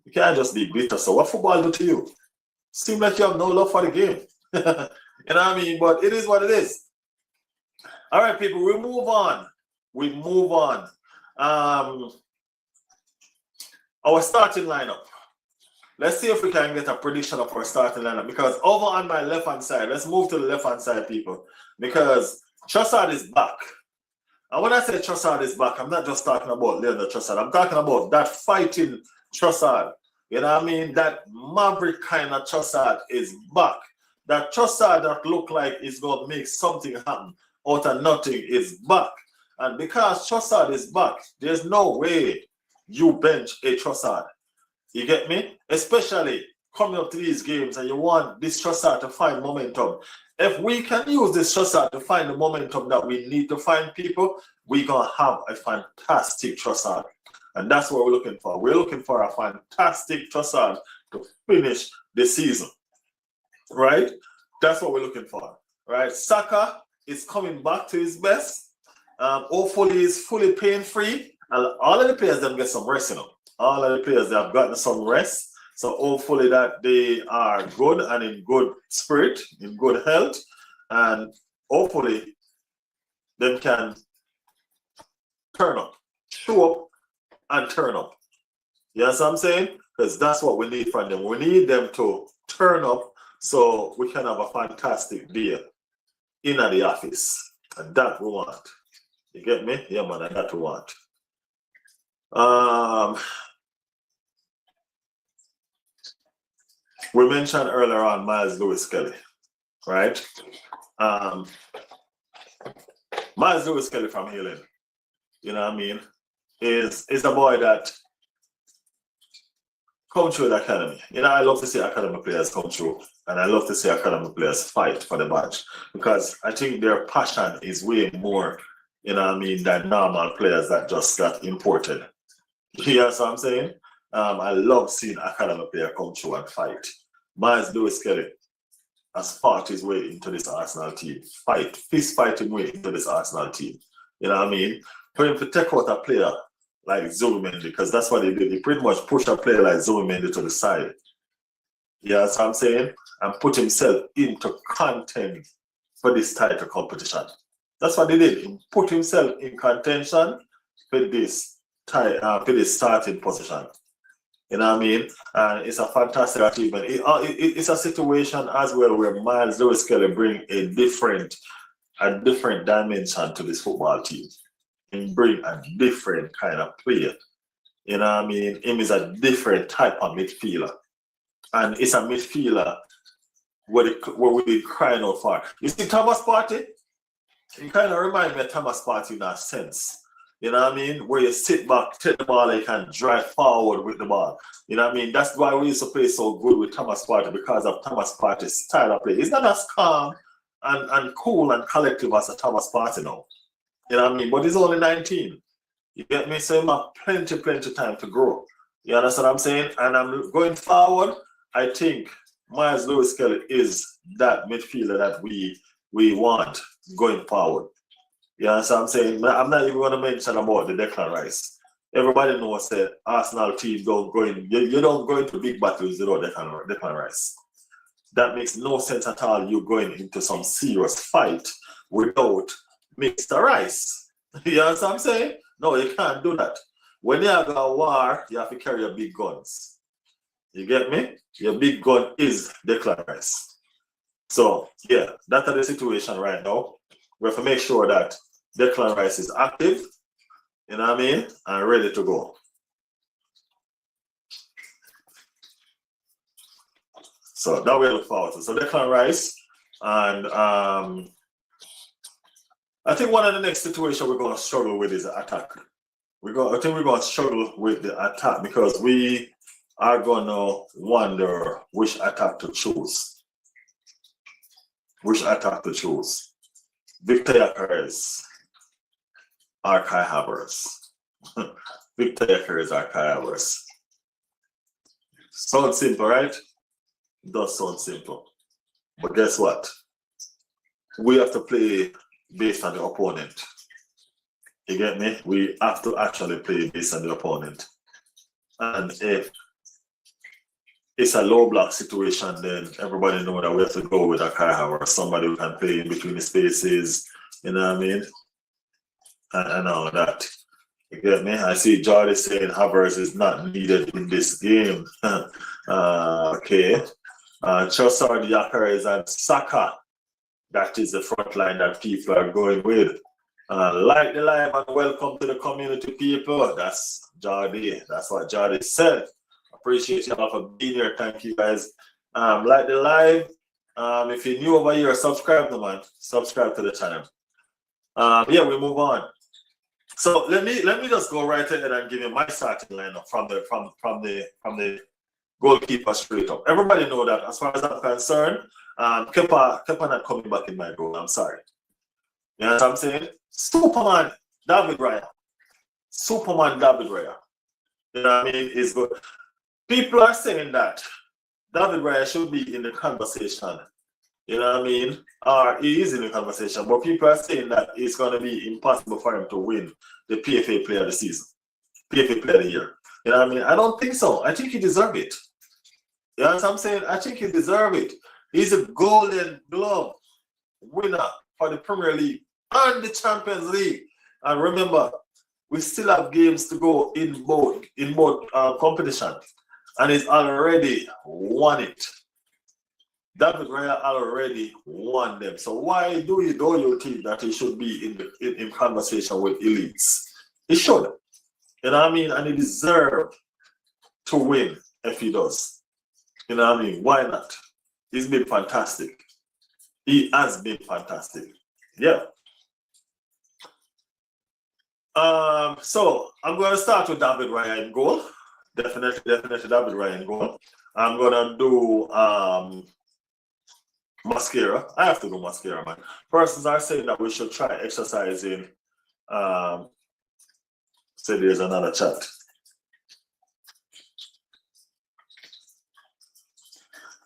[SPEAKER 1] You can't just be bitter. So what football do to you? Seems like you have no love for the game. You know what I mean? But it is what it is. All right, people, we move on. Our starting lineup. Let's see if we can get a prediction of our starting lineup. Because over on my left-hand side, let's move to the left-hand side, people. Because Trossard is back. And when I say Trossard is back, I'm not just talking about Leandro Trossard. I'm talking about that fighting Trossard. You know what I mean? That maverick kind of Trossard is back. That Trossard that look like is going to make something happen out of nothing is back. And because Trossard is back, there's no way you bench a Trossard. You get me? Especially coming up to these games and you want this Trossard to find momentum. If we can use this Trossard to find the momentum that we need to find, people, we're going to have a fantastic Trossard. And that's what we're looking for. We're looking for a fantastic Trossard to finish the season, right? That's what we're looking for, right? Saka is coming back to his best. Hopefully he's fully pain-free. And all of the players them get some rest, All of the players they have gotten some rest. So hopefully that they are good and in good spirit, in good health. And hopefully they can turn up, show up and turn up. You know what I'm saying? Because that's what we need from them. We need them to turn up so we can have a fantastic day in the office. And that we want. You get me? Yeah, man, that we want. We mentioned earlier on Miles Lewis-Kelly, right? Miles Lewis-Kelly from Healing, you know what I mean, is a boy that come through the academy. You know, I love to see academy players come through, and I love to see academy players fight for the badge because I think their passion is way more, you know what I mean, than normal players that just got imported. You know what I'm saying? I love seeing academy player come through and fight. Miles Lewis-Kelly has fought his way into this Arsenal team. Fist fighting way into this Arsenal team. You know what I mean? For him to take out a player like Zubimendi, because that's what he did. He pretty much pushed a player like Zubimendi to the side. You know what I'm saying? And put himself into contention for this title competition. That's what he did. He put himself in contention for this starting position. You know what I mean? And it's a fantastic achievement. It's a situation as well where Miles Lewis-Kelly bring a different dimension to this football team. He bring a different kind of player. You know what I mean? Him is a different type of midfielder. And it's a midfielder where we're crying out for. You see Thomas Partey? He kind of reminds me of Thomas Partey in that sense. You know what I mean? Where you sit back, take the ball, and you can drive forward with the ball. You know what I mean? That's why we used to play so good with Thomas Partey, because of Thomas Partey's style of play. He's not as calm and cool and collective as a Thomas Partey now. You know what I mean? But he's only 19. You get me? So he has plenty time to grow. You understand what I'm saying? And I'm going forward, I think Miles Lewis-Kelly is that midfielder that we want going forward. You understand what I'm saying? I'm not even going to mention about the Declan Rice. Everybody knows that Arsenal team don't go in. You don't go into big battles without Declan Rice. That makes no sense at all. You going into some serious fight without Mr. Rice. You understand what I'm saying? No, you can't do that. When you have a war, you have to carry your big guns. You get me? Your big gun is Declan Rice. So, yeah, that's the situation right now. We have to make sure that Declan Rice is active, you know what I mean, and ready to go. So that we look forward to. So Declan Rice, and I think one of the next situations we're going to struggle with is the attack. I think we're going to struggle with the attack because we are going to wonder which attack to choose. Victor Gyökeres or Kai Havertz. Victor Gyökeres or Kai Havertz. Sounds simple, right? It does sound simple. But guess what? We have to play based on the opponent. You get me? We have to actually play based on the opponent. And if it's a low block situation, then everybody knows that we have to go with a Kai Havertz, somebody who can play in between the spaces, you know what I mean? And all that. You get me? I see Jordy saying Havertz is not needed in this game. Okay. Trossard, Gyökeres, and Saka. That is the front line that people are going with. Like the live and welcome to the community, people. That's Jordy. That's what Jordy said. Appreciate you all for being here. Thank you, guys. Like the live. If you're new over here, subscribe to man. Subscribe to the channel. Yeah, we move on. So let me just go right ahead and give you my starting lineup from the goalkeeper straight up. Everybody know that as far as I'm concerned, Kepa not coming back in my goal. I'm sorry. You know what I'm saying? Superman David Raya. You know what I mean? Is good. People are saying that David Raya should be in the conversation. You know what I mean? Or he is in the conversation, but people are saying that it's going to be impossible for him to win the PFA Player of the Season, PFA Player of the Year. You know what I mean? I don't think so. I think he deserves it. You know what I'm saying? I think he deserves it. He's a Golden Glove winner for the Premier League and the Champions League. And remember, we still have games to go in both competition, and he's already won it. David Raya already won them. So why do you think that he should be in conversation with elites? He should. You know what I mean? And he deserves to win if he does. You know what I mean? Why not? He's been fantastic. He has been fantastic. Yeah. So I'm going to start with David Raya in goal. Definitely David Raya in goal. I'm going to do Mosquera. I have to do Mosquera, man. Persons are saying that we should try exercising. Say there's another chat.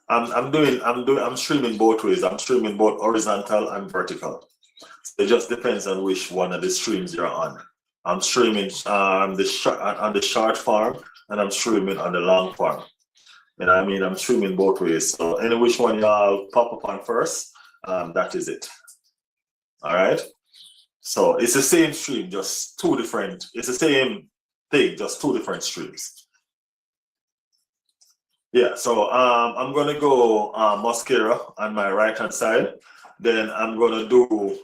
[SPEAKER 1] I'm streaming both ways. I'm streaming both horizontal and vertical. It just depends on which one of the streams you're on. I'm streaming on the short form, and I'm streaming on the long form. You know what I mean? I'm streaming both ways. So any which one y'all pop up on first, that is it. All right. So it's the same stream, just two different. It's the same thing, just two different streams. Yeah. So I'm gonna go Mosquera on my right hand side. Then I'm gonna do.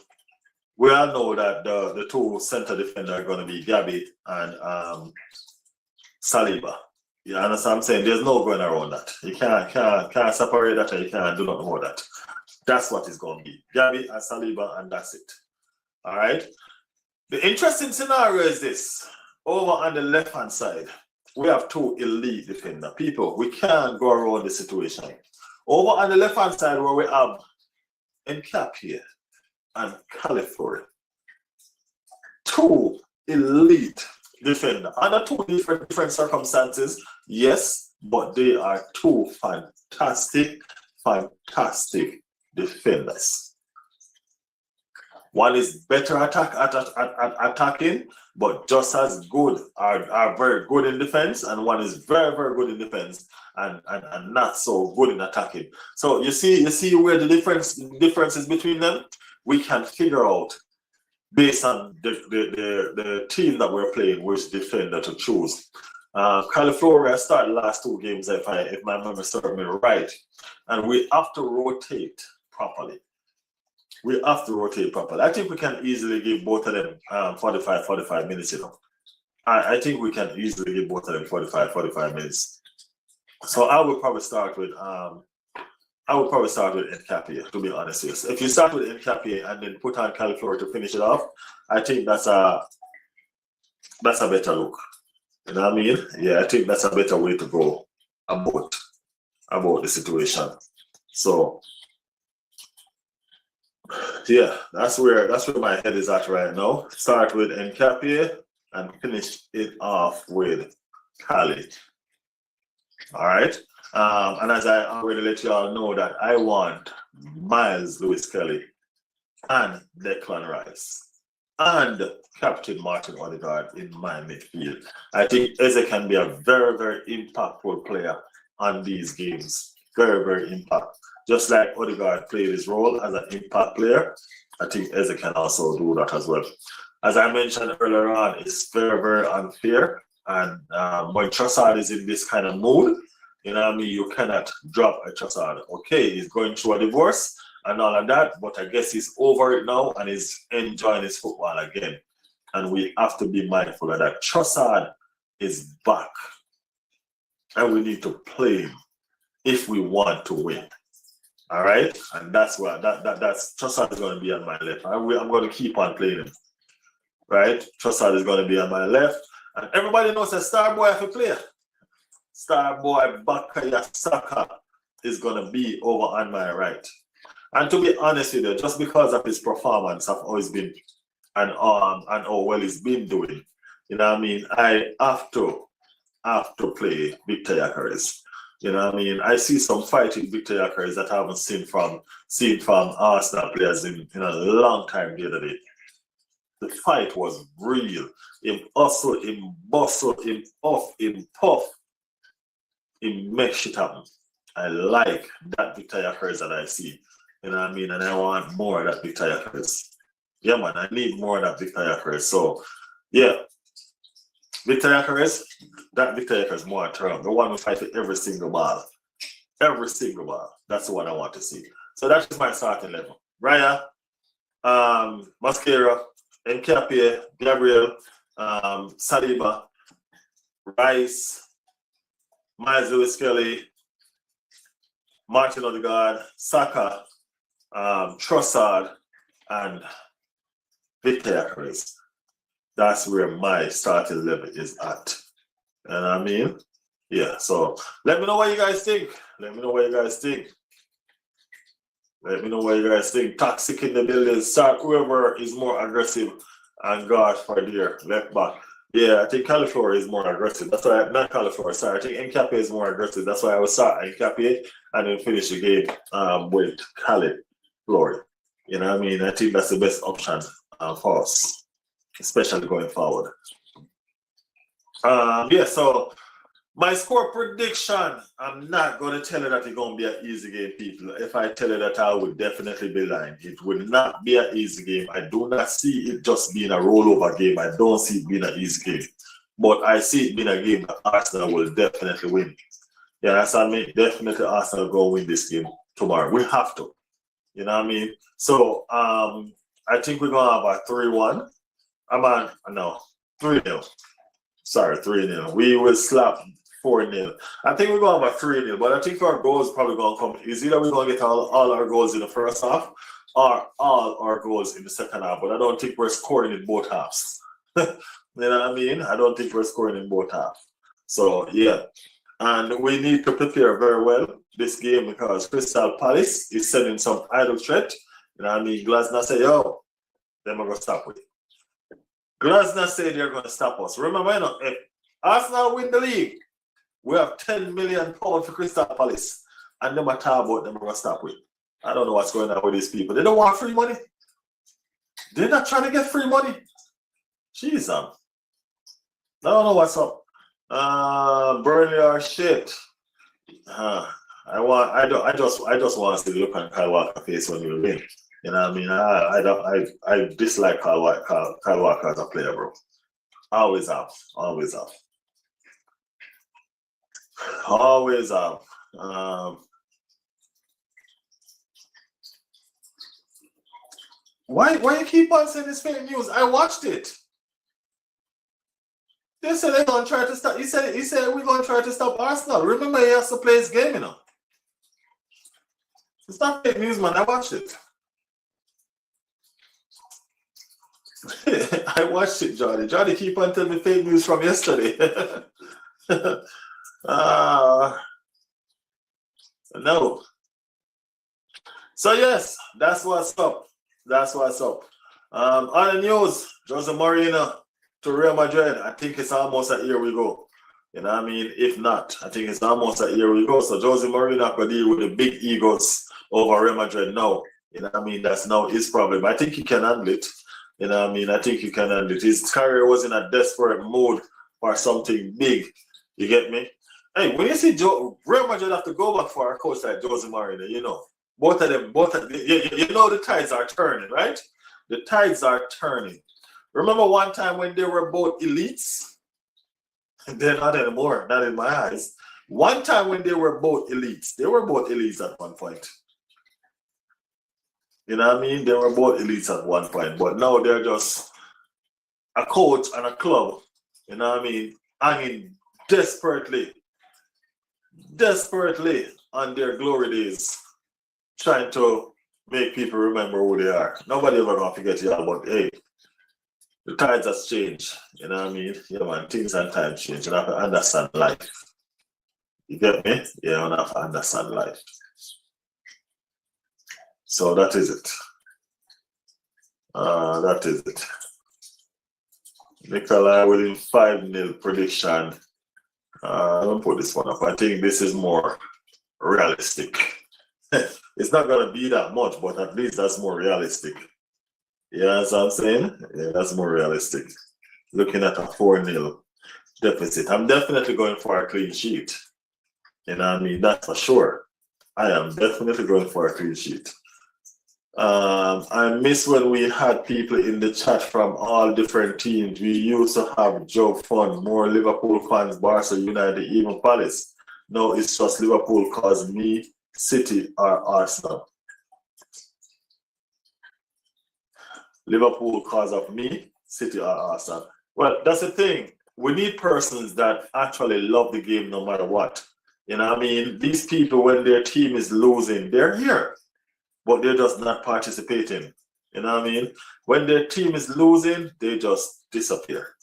[SPEAKER 1] We all know that the two center defenders are gonna be Gabby and Saliba. You understand what I'm saying? There's no going around that. You can't separate that, and you can't do nothing about that. That's what it's going to be. Gabby and Saliba, and that's it. All right? The interesting scenario is this. Over on the left-hand side, we have two elite defenders. People, we can't go around the situation. Over on the left-hand side, where we have Nkapie and Calafiori. Two elite defender under two different circumstances, yes, but they are two fantastic defenders. One is better at attacking, but just as good, are very good in defense, and one is very good in defense and not so good in attacking. So you see where the difference is between them. We can figure out based on the team that we're playing, which defender to choose. California started the last two games, if my memory serves me right, and we have to rotate properly. I think we can easily give both of them 45 minutes. You know, I think we can easily give both of them 45 minutes. So I would probably start with Nkapie, to be honest with you. If you start with Nkapie and then put on Calafiori to finish it off, I think that's a better look. You know what I mean? Yeah, I think that's a better way to go about the situation. So yeah, that's where my head is at right now. Start with Nkapie and finish it off with Cali. All right. And as I already let you all know that I want Miles Lewis Kelly and Declan Rice and Captain Martin Odegaard in my midfield. I think Eze can be a very impactful player on these games. Very impactful. Just like Odegaard played his role as an impact player, I think Eze can also do that as well. As I mentioned earlier on, it's very unfair. And when Trossard is in this kind of mood, you know what I mean, you cannot drop a Trossard. Okay, he's going through a divorce and all of that, but I guess he's over it now and he's enjoying his football again. And we have to be mindful of that. Trossard is back. And we need to play him if we want to win. All right? And that's what that's Trossard is going to be on my left. I'm going to keep on playing him. Right? Trossard is going to be on my left. And everybody knows that Starboy have a player. Starboy Bakaya Saka is going to be over on my right. And to be honest with you, just because of his performance, I've always been and how well he's been doing, you know what I mean? I have to have to play Victor Yakaris. You know what I mean? I see some fighting Victor Yakaris that I haven't seen from Arsenal players in a long time the other day. The fight was real. Him hustle, him bustle, him off, him puff, him make shit happen. I like that Victor Yakaris that I see. You know what I mean? And I want more of that Victor Yakaris. Yeah, man, I need more of that Victor Yakaris. So, yeah. Victor Yakaris, that Victor Yakaris more term. The one who fights for every single ball. Every single ball. That's the one I want to see. So that is my starting level. Raya, Mosquera, Nkapie, Gabriel, Saliba, Rice, Miles Lewis Kelly, Martin Odegaard, Saka, Trossard, and Victor Yakaris. That's where my starting level is at. And I mean, yeah, so let me know what you guys think. Let me know what you guys think. Let me know what you guys think. Toxic in the building. Start whoever is more aggressive and guard for their left back. Yeah, I think Califlor is more aggressive. That's why, not Califlor, sorry. I think Nkapie is more aggressive. That's why I would start Nkapie and then finish the game with Califlor. You know what I mean? I think that's the best option for us, especially going forward. Yeah, so my score prediction, I'm not going to tell you that it's going to be an easy game, people. If I tell you that, I would definitely be lying. It would not be an easy game. I do not see it just being a rollover game. I don't see it being an easy game. But I see it being a game that Arsenal will definitely win. You understand me? Definitely Arsenal will win this game tomorrow. We have to. You know what I mean? So I think we're going to have a 3-1. No, 3-0. Sorry, 3-0. We will slap 4-0. I think we're going to have a 3-0, but I think our goals probably going to come. It's either we're going to get all our goals in the first half or all our goals in the second half, but I don't think we're scoring in both halves. You know what I mean? I don't think we're scoring in both halves. So, yeah. And we need to prepare very well this game because Crystal Palace is sending some idle threat. You know what I mean? Glasner say, yo, they're going to stop with it. Glasner said they're going to stop us. Remember, you know, if Arsenal win the league, we have £10 million for Crystal Palace. And them are talking about them going to stop with. I don't know what's going on with these people. They don't want free money. They're not trying to get free money. Jeez, I don't know what's up. Burnley are shit. I just want to see the look on Kyle Walker's face when you win. You know what I mean? I dislike Kyle Walker as a player, bro. Always have. Always have. Always have. Why you keep on saying this fake news? I watched it. They said they're gonna try to stop. He said we're gonna try to stop Arsenal. Remember, he has to play his game, you know. It's not fake news, man. I watched it. I watched it, Johnny. Johnny keep on telling me fake news from yesterday. No. So yes, that's what's up. That's what's up. On the news, Jose Mourinho to Real Madrid. I think it's almost a year we go. You know what I mean? If not, I think it's almost a year we go. So Jose Mourinho could deal with the big egos over Real Madrid now. You know what I mean? That's now his problem. I think he can handle it. You know what I mean? I think he can handle it. His career was in a desperate mood for something big. You get me? Hey, when you see Real Madrid have to go back for a coach like Jose Mourinho, you know, both of them, you know the tides are turning, right? The tides are turning. Remember one time when they were both elites? They're not anymore, not in my eyes. One time when they were both elites at one point. You know what I mean? They were both elites at one point, but now they're just a coach and a club, you know what I mean, hanging desperately on their glory days, trying to make people remember who they are. Nobody ever gonna forget you, but hey, the tides has changed, you know what I mean? Yeah, man, things and times change. You have to understand life. You get me? Yeah, you have to understand life. So that is it. That is it. Nikolai winning 5-0 prediction. I'll put this one up. I think this is more realistic. It's not gonna be that much, but at least that's more realistic. Yeah, that's what I'm saying. Yeah, that's more realistic. Looking at a 4-0 deficit. I'm definitely going for a clean sheet. You know what I mean? That's for sure. I am definitely going for a clean sheet. I miss when we had people in the chat from all different teams. We used to have Joe Fun, more Liverpool fans, Barca, United, even Palace. No, it's just Liverpool cause me, City, or Arsenal. Liverpool cause of me, City, or Arsenal. Well, that's the thing. We need persons that actually love the game no matter what. You know what I mean? These people, when their team is losing, they're here, but they're just not participating. You know what I mean? When their team is losing, they just disappear.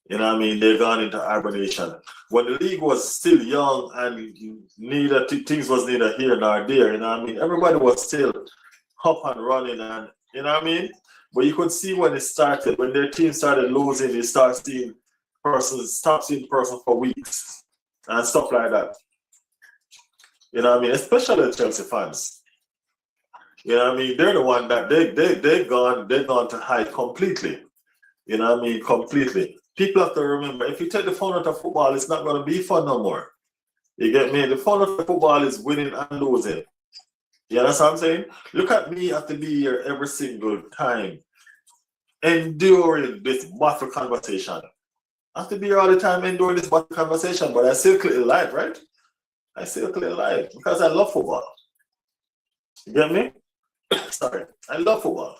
[SPEAKER 1] You know what I mean? They've gone into hibernation. When the league was still young and neither things was neither here nor there, you know what I mean? Everybody was still up and running, and you know what I mean? But you could see when it started, when their team started losing, you stop seeing persons for weeks and stuff like that. You know what I mean? Especially the Chelsea fans. You know what I mean? They're the one that they've gone to hide completely. You know what I mean? Completely. People have to remember, if you take the fun out of football, it's not going to be fun no more. You get me? The fun of football is winning and losing. You understand what I'm saying? Look at me after be here every single time, enduring this battle conversation. I have to be here all the time enduring this battle conversation, but I still click live, right? I still click live because I love football. You get me? Sorry, I love football.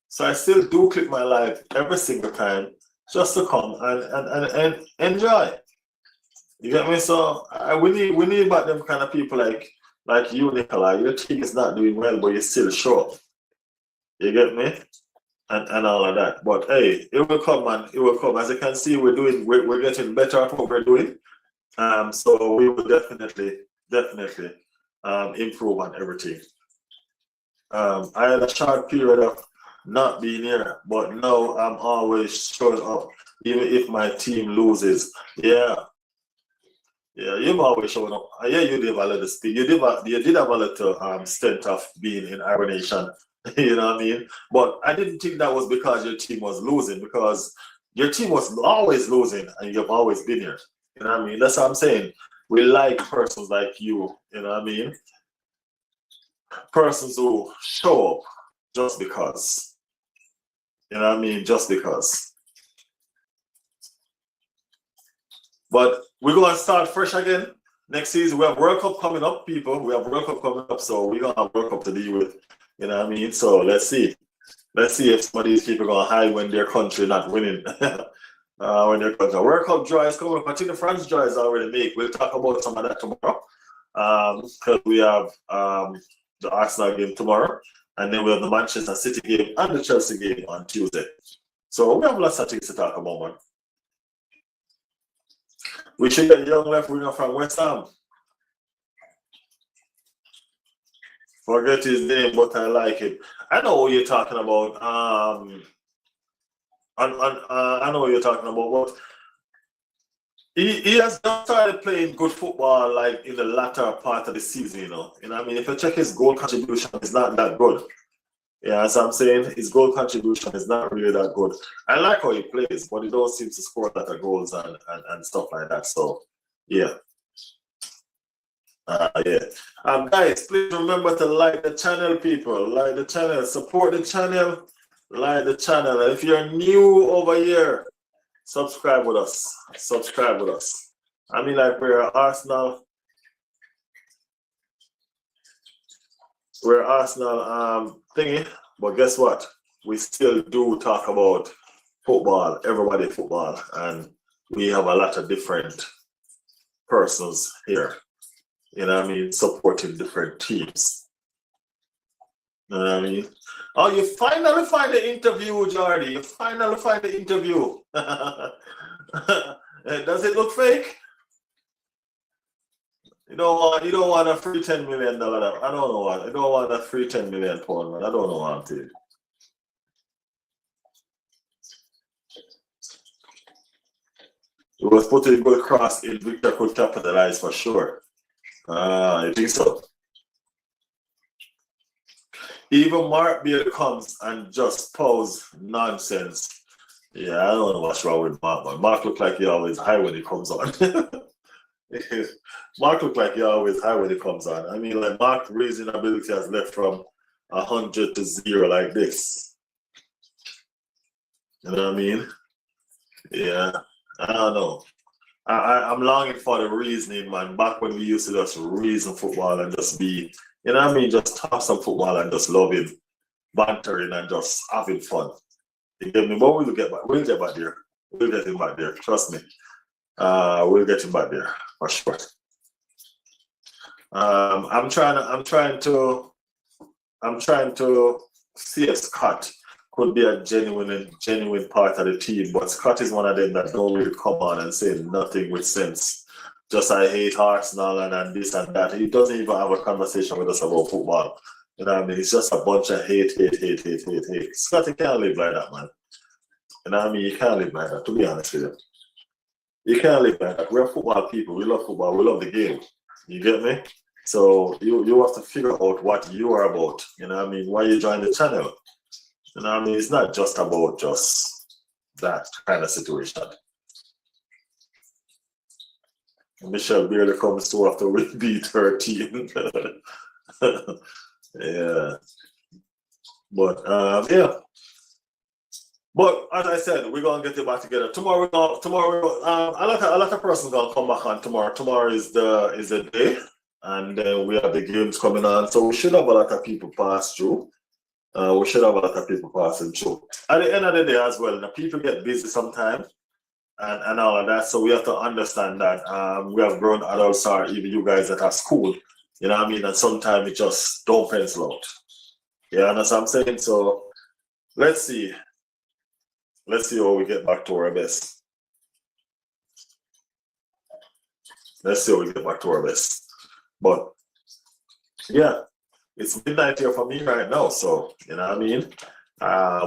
[SPEAKER 1] So I still do click my live every single time just to come and enjoy. You get me? So we need about them kind of people like you, Nicola. Your team is not doing well, but you still show up. You get me? And all of that. But hey, it will come, man. It will come. As you can see, we're getting better at what we're doing. So we will definitely improve on everything. I had a short period of not being here, but now I'm always showing up, even if my team loses. Yeah, you've always shown up. Yeah, you did a little speed. You did have a little stint of being in hibernation. You know what I mean? But I didn't think that was because your team was losing, because your team was always losing and you've always been here. You know what I mean? That's what I'm saying. We like persons like you know what I mean? Persons who show up just because. You know what I mean? Just because. But we're going to start fresh again next season. We have World Cup coming up, people. We have World Cup coming up, so we're going to have World Cup to deal with. You know what I mean? So let's see. Let's see if some of these people are going to hide when their country not winning. When their country. World Cup draw is coming up. I think the France draw is already made. We'll talk about some of that tomorrow. Because we have the Arsenal game tomorrow. And then we have the Manchester City game and the Chelsea game on Tuesday. So we have lots of things to talk about, man. We should get a young left winger from West Ham. Forget his name, but I like it. I know what you're talking about. I know what you're talking about, but he has just started playing good football like in the latter part of the season, you know. You know what I mean? If you check his goal contribution, it's not that good. Yeah, as I'm saying, his goal contribution is not really that good. I like how he plays, but he don't seem to score a lot of goals and stuff like that. So, yeah. Guys, please remember to like the channel, people. Like the channel, support the channel, like the channel. If you're new over here, subscribe with us. Subscribe with us. I mean, like we're Arsenal thingy, but guess what? We still do talk about football, everybody football, and we have a lot of different persons here. You know what I mean? Supporting different teams. You know what I mean? Oh, you finally find the interview, Jordy. You finally find the interview. Does it look fake? You don't want a free $10 million. I don't know what. I don't want a free £10 million, man. I don't know what to. It was put in good cross in Victor could capitalize for sure. I think so. Even Mark Beard comes and just pose nonsense. Yeah, I don't know what's wrong with Mark, but Mark look like he always high when he comes on. Mark look like he always high when he comes on. I mean, like Mark raising ability has left from 100 to 0 like this. You know what I mean? Yeah, I don't know. I'm longing for the reasoning, man. Back when we used to just reason football and just be, you know what I mean, just talk some football and just loving, bantering and just having fun. You get me? But we'll get back. We'll get back there. We'll get him back there. Trust me. We'll get him back there for sure. I'm trying to see if Scott could be a genuine part of the team, but Scott is one of them that don't really come on and say nothing with sense. Just I hate Arsenal and this and that. He doesn't even have a conversation with us about football. You know what I mean? It's just a bunch of hate. Scott, you can't live like that, man. You know what I mean? You can't live like that, to be honest with you. You can't live like that. We're football people. We love football. We love the game. You get me? So you have to figure out what you are about. You know what I mean? Why you join the channel? You know what I mean? It's not just about just that kind of situation. Michelle barely comes to after we beat her team. Yeah. But yeah. But as I said, we're gonna get it back together tomorrow. A lot of persons gonna come back on tomorrow. Tomorrow is the day, and then we have the games coming on. So we should have a lot of people pass through. We should have a lot of people passing through. At the end of the day as well, the people get busy sometimes and all of that. So we have to understand that we have grown adults, or even you guys that are school, you know what I mean? And sometimes it just don't pencil out. Yeah, that's what I'm saying. So let's see. Let's see how we get back to our best. Let's see how we get back to our best. But yeah. It's midnight here for me right now, so you know what I mean.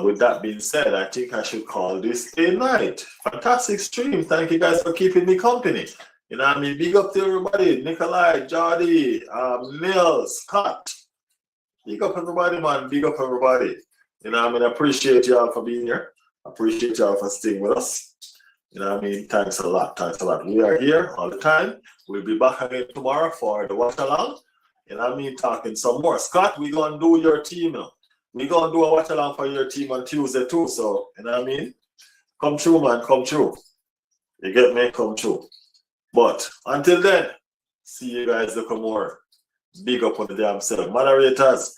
[SPEAKER 1] With that being said, I think I should call this a night. Fantastic stream. Thank you guys for keeping me company. You know what I mean. Big up to everybody. Nikolai, Jordi, Neil, Scott. Big up everybody, man. Big up everybody. You know what I mean. I appreciate y'all for being here. I appreciate y'all for staying with us. You know what I mean. Thanks a lot. Thanks a lot. We are here all the time. We'll be back again tomorrow for the watch along. You know what I mean? Talking some more. Scott, we're going to do your team now. We're going to do a watch along for your team on Tuesday too. So, you know what I mean? Come true, man. Come true. You get me? Come true. But until then, see you guys look more. Big up on the damn self. Moderators,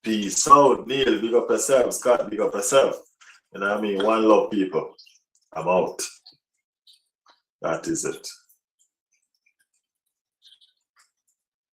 [SPEAKER 1] peace out. Neil, big up yourself. Scott, big up yourself. You know what I mean? One love, people. I'm out. That is it.